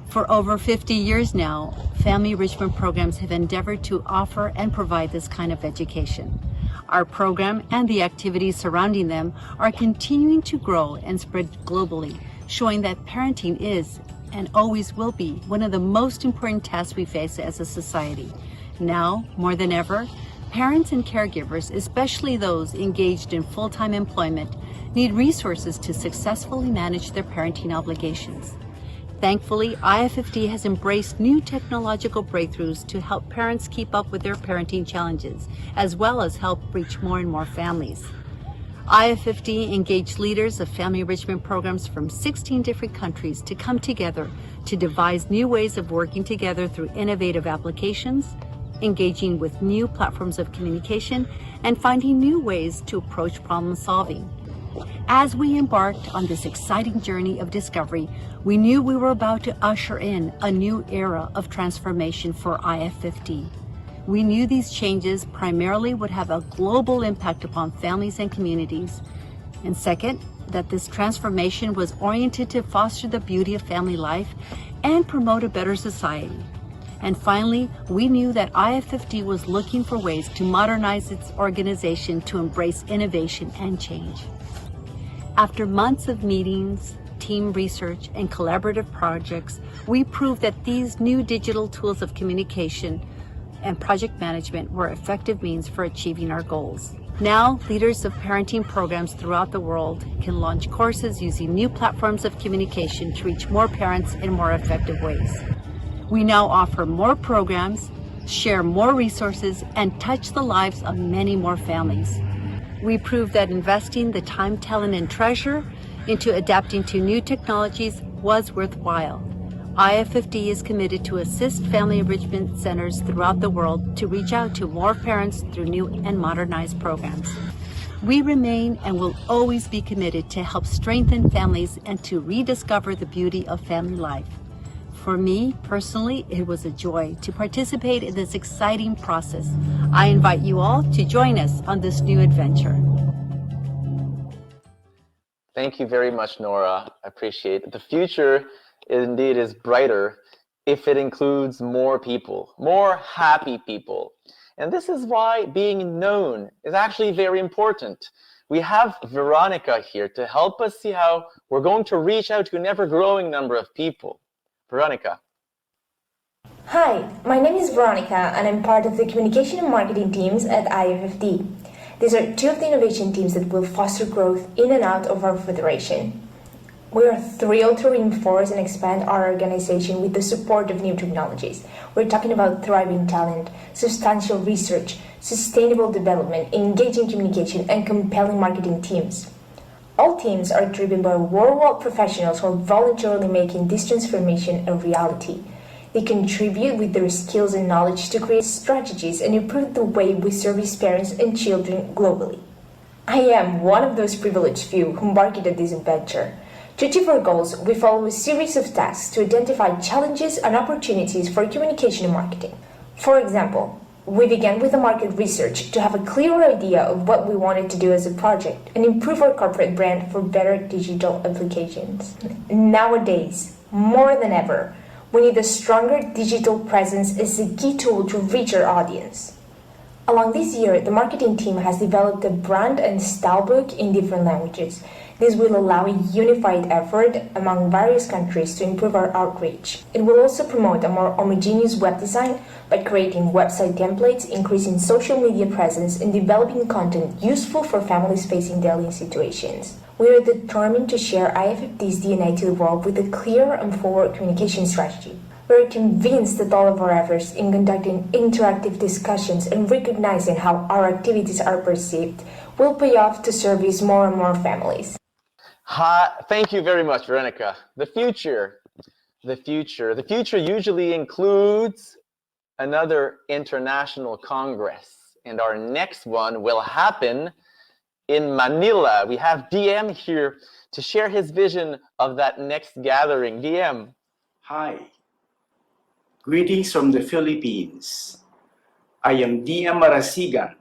For over 50 years now, family enrichment programs have endeavored to offer and provide this kind of education. Our program and the activities surrounding them are continuing to grow and spread globally, showing that parenting is and always will be one of the most important tasks we face as a society. Now, more than ever, parents and caregivers, especially those engaged in full-time employment, need resources to successfully manage their parenting obligations. Thankfully, IFFD has embraced new technological breakthroughs to help parents keep up with their parenting challenges, as well as help reach more and more families. IFFD engaged leaders of family enrichment programs from 16 different countries to come together to devise new ways of working together through innovative applications, engaging with new platforms of communication, and finding new ways to approach problem solving. As we embarked on this exciting journey of discovery, we knew we were about to usher in a new era of transformation for IFFD. We knew these changes primarily would have a global impact upon families and communities. And second, that this transformation was oriented to foster the beauty of family life and promote a better society. And finally, we knew that IFFD was looking for ways to modernize its organization to embrace innovation and change. After months of meetings, team research, and collaborative projects, we proved that these new digital tools of communication and project management were effective means for achieving our goals. Now, leaders of parenting programs throughout the world can launch courses using new platforms of communication to reach more parents in more effective ways. We now offer more programs, share more resources, and touch the lives of many more families. We prove that investing the time, talent, and treasure into adapting to new technologies was worthwhile. IFFD is committed to assist family enrichment centers throughout the world to reach out to more parents through new and modernized programs. We remain and will always be committed to help strengthen families and to rediscover the beauty of family life. For me, personally, it was a joy to participate in this exciting process. I invite you all to join us on this new adventure. Thank you very much, Nora. I appreciate it. The future indeed is brighter if it includes more people, more happy people. And this is why being known is actually very important. We have Veronica here to help us see how we're going to reach out to an ever-growing number of people. Veronica. Hi, my name is Veronica and I'm part of the communication and marketing teams at IFFD. These are two of the innovation teams that will foster growth in and out of our federation. We are thrilled to reinforce and expand our organization with the support of new technologies. We're talking about thriving talent, substantial research, sustainable development, engaging communication, and compelling marketing teams. All teams are driven by worldwide professionals who are voluntarily making this transformation a reality. They contribute with their skills and knowledge to create strategies and improve the way we service parents and children globally. I am one of those privileged few who embarked on this adventure. To achieve our goals, we follow a series of tasks to identify challenges and opportunities for communication and marketing. For example, we began with a market research to have a clearer idea of what we wanted to do as a project and improve our corporate brand for better digital applications. Nowadays, more than ever, we need a stronger digital presence as a key tool to reach our audience. Along this year, the marketing team has developed a brand and style book in different languages. This will allow a unified effort among various countries to improve our outreach. It will also promote a more homogeneous web design by creating website templates, increasing social media presence, and developing content useful for families facing daily situations. We are determined to share IFFD's DNA to the world with a clear and forward communication strategy. We are convinced that all of our efforts in conducting interactive discussions and recognizing how our activities are perceived will pay off to service more and more families. Thank you very much, Veronica. The future usually includes another international congress, and our next one will happen in Manila. We have DM here to share his vision of that next gathering. DM. Hi. Greetings from the Philippines. I am DM Marasigan,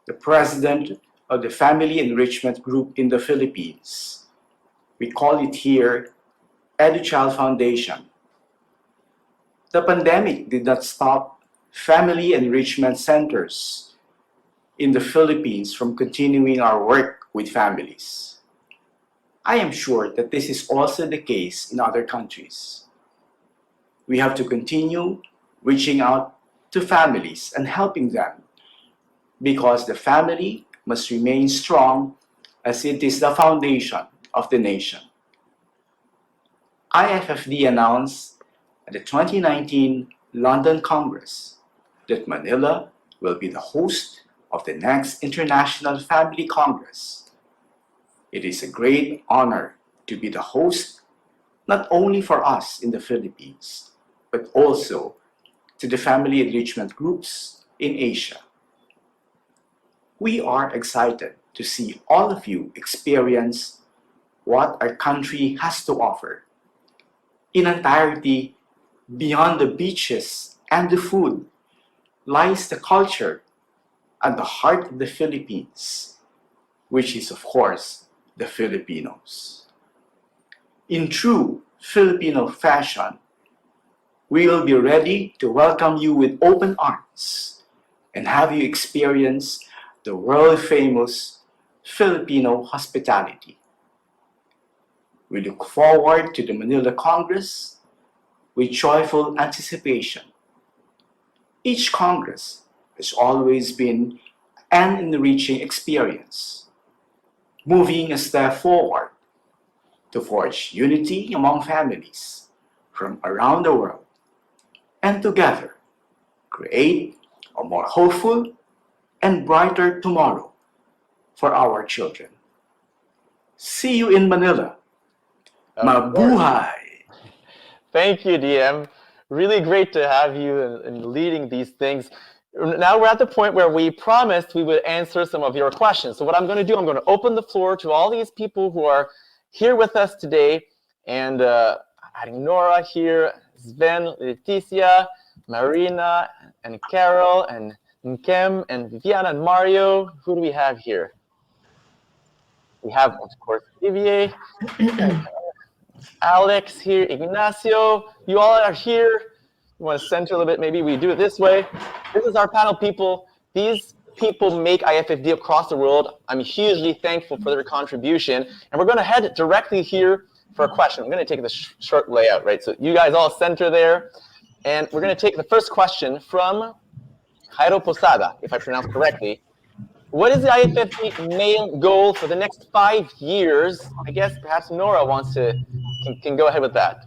the president of the Family Enrichment Group in the Philippines. We call it here EduChild Foundation. The pandemic did not stop family enrichment centers in the Philippines from continuing our work with families. I am sure that this is also the case in other countries. We have to continue reaching out to families and helping them because the family must remain strong as it is the foundation of the nation. IFFD announced at the 2019 London Congress that Manila will be the host of the next International Family Congress. It is a great honor to be the host not only for us in the Philippines, but also to the family enrichment groups in Asia. We are excited to see all of you experience what our country has to offer. In entirety, beyond the beaches and the food, lies the culture at the heart of the Philippines, which is, of course, the Filipinos. In true Filipino fashion, we will be ready to welcome you with open arms and have you experience the world-famous Filipino hospitality. We look forward to the Manila Congress with joyful anticipation. Each Congress has always been and enriching experience, moving a step forward to forge unity among families from around the world, and together create a more hopeful and brighter tomorrow for our children. See you in Manila. Mabuhay! Thank you, DM. Really great to have you in leading these things. Now we're at the point where we promised we would answer some of your questions. So what I'm going to do, I'm going to open the floor to all these people who are here with us today. And having Nora here, Sven, Leticia, Marina, and Carol, and Nkem, and Viviana, and Mario. Who do we have here? We have, of course, Olivier, Alex here, Ignacio. You all are here. You want to center a little bit, maybe we do it this way. This is our panel people. These people make IFFD across the world. I'm hugely thankful for their contribution. And we're going to head directly here for a question. I'm going to take the short layout, right? So you guys all center there. And we're going to take the first question from Jairo Posada, if I pronounce correctly. What is the IFFD main goal for the next 5 years? I guess perhaps Nora can go ahead with that.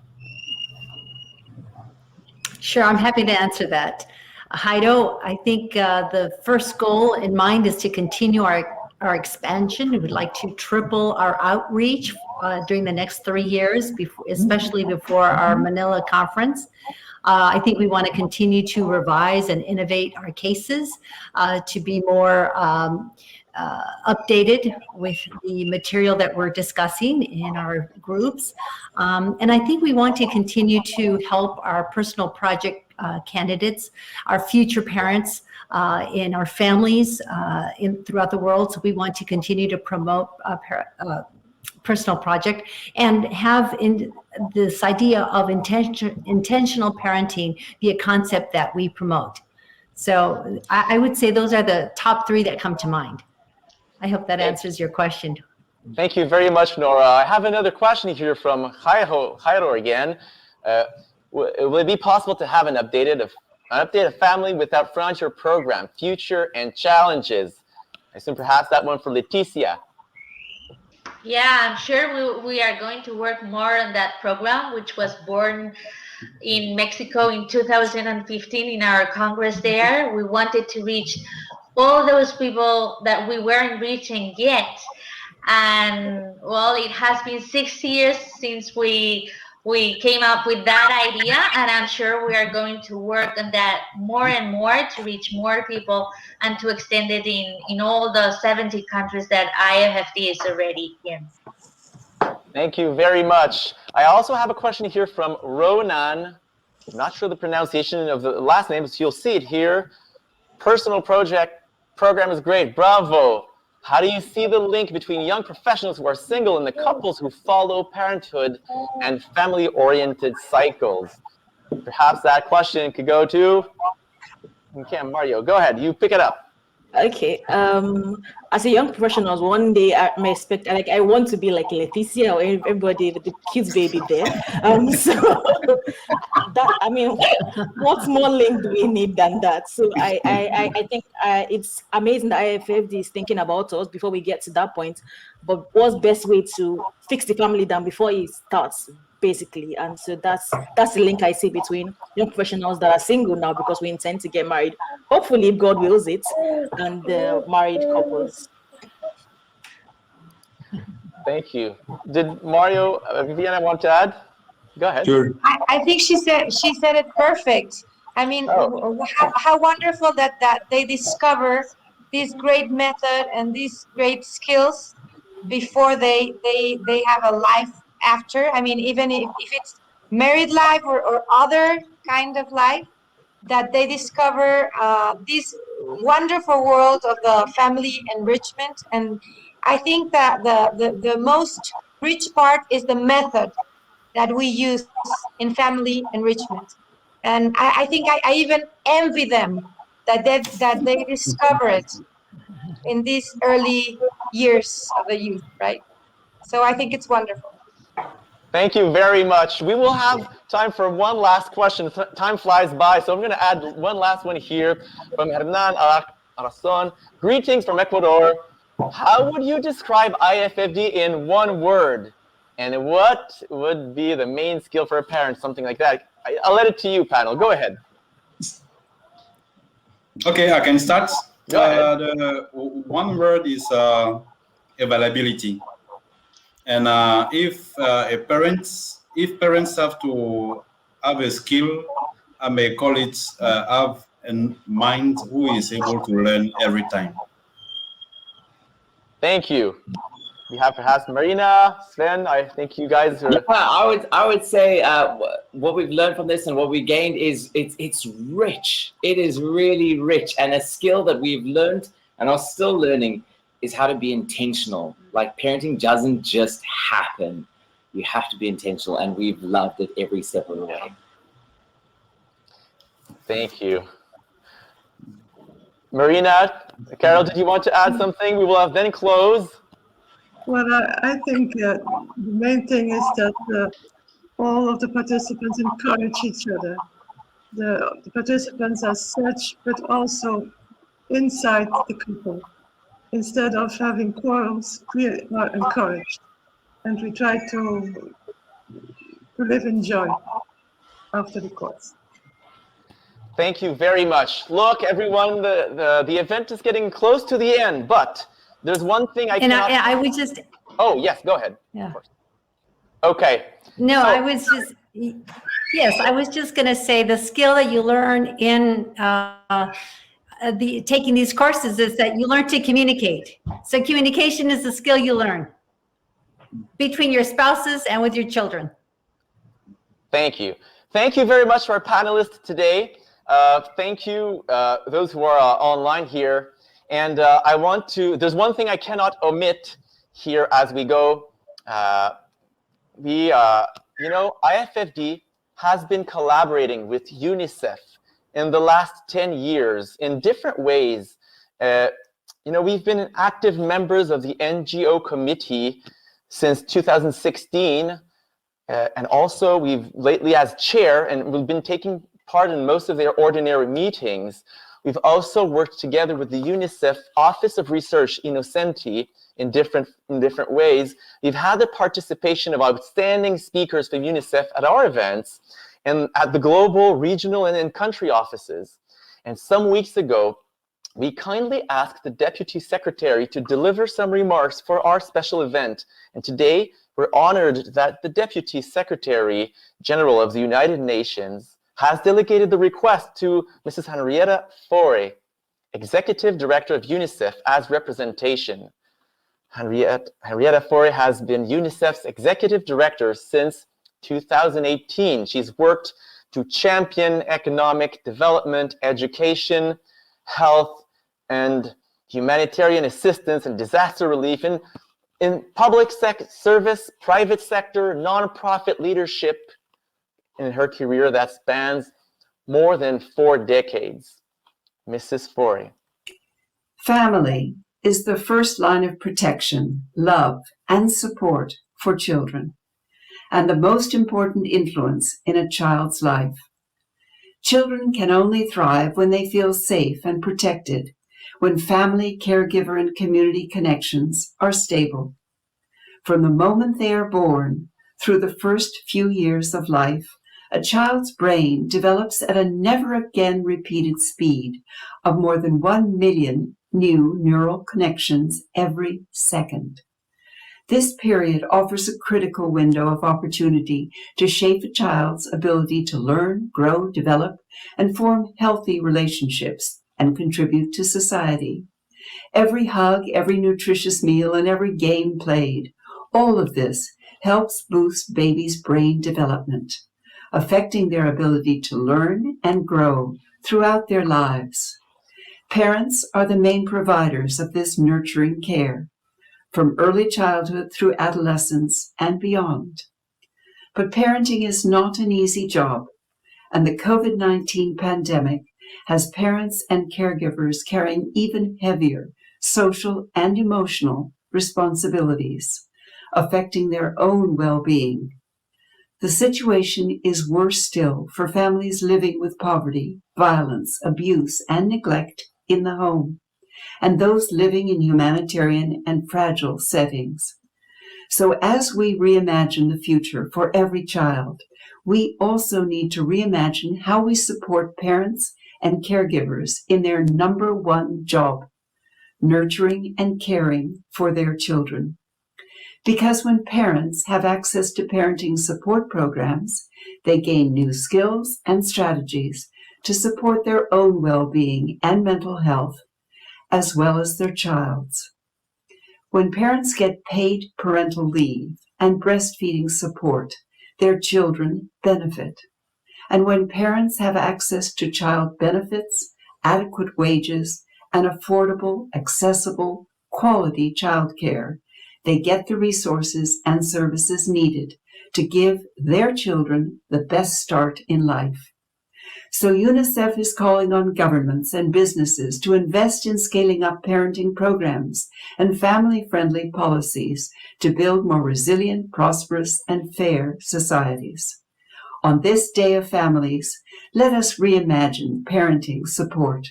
Sure, I'm happy to answer that. Heido, I think the first goal in mind is to continue our expansion. We would like to triple our outreach during the next 3 years, especially before our Manila conference. I think we want to continue to revise and innovate our cases to be more updated with the material that we're discussing in our groups. And I think we want to continue to help our personal project candidates, our future parents in our families throughout the world. So we want to continue to promote personal project and have this idea of intentional parenting be a concept that we promote. So I would say those are the top 3 that come to mind. I hope that answers your question. Thank you very much, Nora. I have another question here from Jairo again. Will it be possible to have an updated family without frontier program, future and challenges? I assume perhaps that one for Leticia. Yeah, I'm sure we are going to work more on that program, which was born in Mexico in 2015 in our Congress there. We wanted to reach all those people that we weren't reaching yet. And well, it has been 6 years since we came up with that idea, and I'm sure we are going to work on that more and more to reach more people and to extend it in all the 70 countries that IFFD is already in. Thank you very much. I also have a question here from Ronan. I'm not sure the pronunciation of the last name, so you'll see it here. Personal program is great. Bravo. How do you see the link between young professionals who are single and the couples who follow parenthood and family-oriented cycles? Perhaps that question could go to Mario. Go ahead. You pick it up. Okay. As a young professional, one day I may expect, I want to be like Leticia or everybody, the kids' baby there. So that, I mean, what more link do we need than that? So I think it's amazing that IFFD is thinking about us before we get to that point. But what's best way to fix the family down before it starts, basically? And so that's the link I see between young professionals that are single now because we intend to get married, hopefully if God wills it, and married couples. Thank you. Did Mario, Viviana want to add? Go ahead. Sure. I think she said it perfect. I mean, how wonderful that they discover this great method and these great skills before they have a life after. I mean, even if it's married life or other kind of life, that they discover this wonderful world of the family enrichment. And I think that the most rich part is the method that we use in family enrichment. And I think I even envy them that they discover it in these early years of the youth, right? So I think it's wonderful. Thank you very much. We will have time for one last question. Time flies by, so I'm going to add one last one here from Hernan Arazon. Greetings from Ecuador. How would you describe IFFD in one word? And what would be the main skill for a parent? Something like that. I'll let it to you, panel. Go ahead. Okay, I can start. Go ahead. The one word is availability. And if parents have to have a skill, I may call it have a mind who is able to learn every time. Thank you. We have perhaps Marina, Sven. I think you guys are. Yeah, I would say what we've learned from this and what we gained is it's rich. It is really rich, and a skill that we've learned and are still learning is how to be intentional. Like parenting doesn't just happen. You have to be intentional, and we've loved it every step of the way. Thank you. Marina, Carol, did you want to add something? We will have then close. Well, I think the main thing is that all of the participants encourage each other. The participants as such, but also inside the couple. Instead of having quarrels, we are encouraged. And we try to live in joy after the course. Thank you very much. Look, everyone, the event is getting close to the end, but there's one thing I cannot... I would just... Oh, yes, go ahead. Yeah. Okay. No, I was just... Yes, I was just going to say the skill that you learn in taking these courses is that you learn to communicate. So communication is the skill you learn between your spouses and with your children. Thank you. Thank you very much to our panelists today. Thank you, those who are online here. And I want to, there's one thing I cannot omit here as we go. You know, IFFD has been collaborating with UNICEF in the last 10 years in different ways. You know, we've been active members of the NGO committee since 2016. And also we've lately as chair, and we've been taking part in most of their ordinary meetings. We've also worked together with the UNICEF Office of Research, Innocenti, in different ways. We've had the participation of outstanding speakers from UNICEF at our events and at the global, regional, and country offices. And some weeks ago, we kindly asked the Deputy Secretary to deliver some remarks for our special event. And today, we're honored that the Deputy Secretary General of the United Nations has delegated the request to Mrs. Henrietta Fore, Executive Director of UNICEF, as representation. Henrietta Fore has been UNICEF's Executive Director since 2018. She's worked to champion economic development, education, health, and humanitarian assistance and disaster relief in public service, private sector, nonprofit leadership in her career that spans more than 4 decades. Mrs. Fore. Family is the first line of protection, love, and support for children, and the most important influence in a child's life. Children can only thrive when they feel safe and protected, when family, caregiver, and community connections are stable. From the moment they are born, through the first few years of life, a child's brain develops at a never-again repeated speed of more than 1 million new neural connections every second. This period offers a critical window of opportunity to shape a child's ability to learn, grow, develop, and form healthy relationships and contribute to society. Every hug, every nutritious meal, and every game played, all of this helps boost babies' brain development, affecting their ability to learn and grow throughout their lives. Parents are the main providers of this nurturing care, from early childhood through adolescence and beyond. But parenting is not an easy job, and the COVID-19 pandemic has parents and caregivers carrying even heavier social and emotional responsibilities, affecting their own well-being. The situation is worse still for families living with poverty, violence, abuse, and neglect in the home. and those living in humanitarian and fragile settings. So as we reimagine the future for every child, we also need to reimagine how we support parents and caregivers in their number one job, nurturing and caring for their children. Because when parents have access to parenting support programs, they gain new skills and strategies to support their own well-being and mental health, as well as their child's. When parents get paid parental leave and breastfeeding support, their children benefit. And when parents have access to child benefits, adequate wages, and affordable, accessible, quality childcare, they get the resources and services needed to give their children the best start in life. So UNICEF is calling on governments and businesses to invest in scaling up parenting programs and family-friendly policies to build more resilient, prosperous, and fair societies. On this Day of Families, let us reimagine parenting support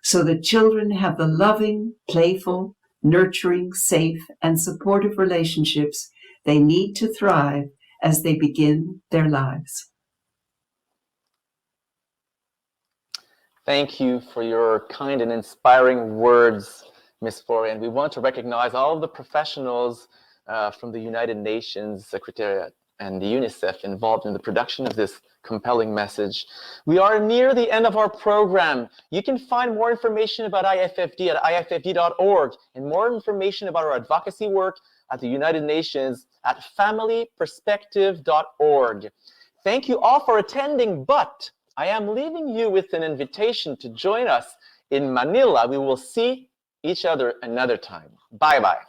so that children have the loving, playful, nurturing, safe, and supportive relationships they need to thrive as they begin their lives. Thank you for your kind and inspiring words, Ms. Florian. We want to recognize all of the professionals from the United Nations Secretariat and the UNICEF involved in the production of this compelling message. We are near the end of our program. You can find more information about IFFD at IFFD.org and more information about our advocacy work at the United Nations at familyperspective.org. Thank you all for attending, but I am leaving you with an invitation to join us in Manila. We will see each other another time. Bye-bye.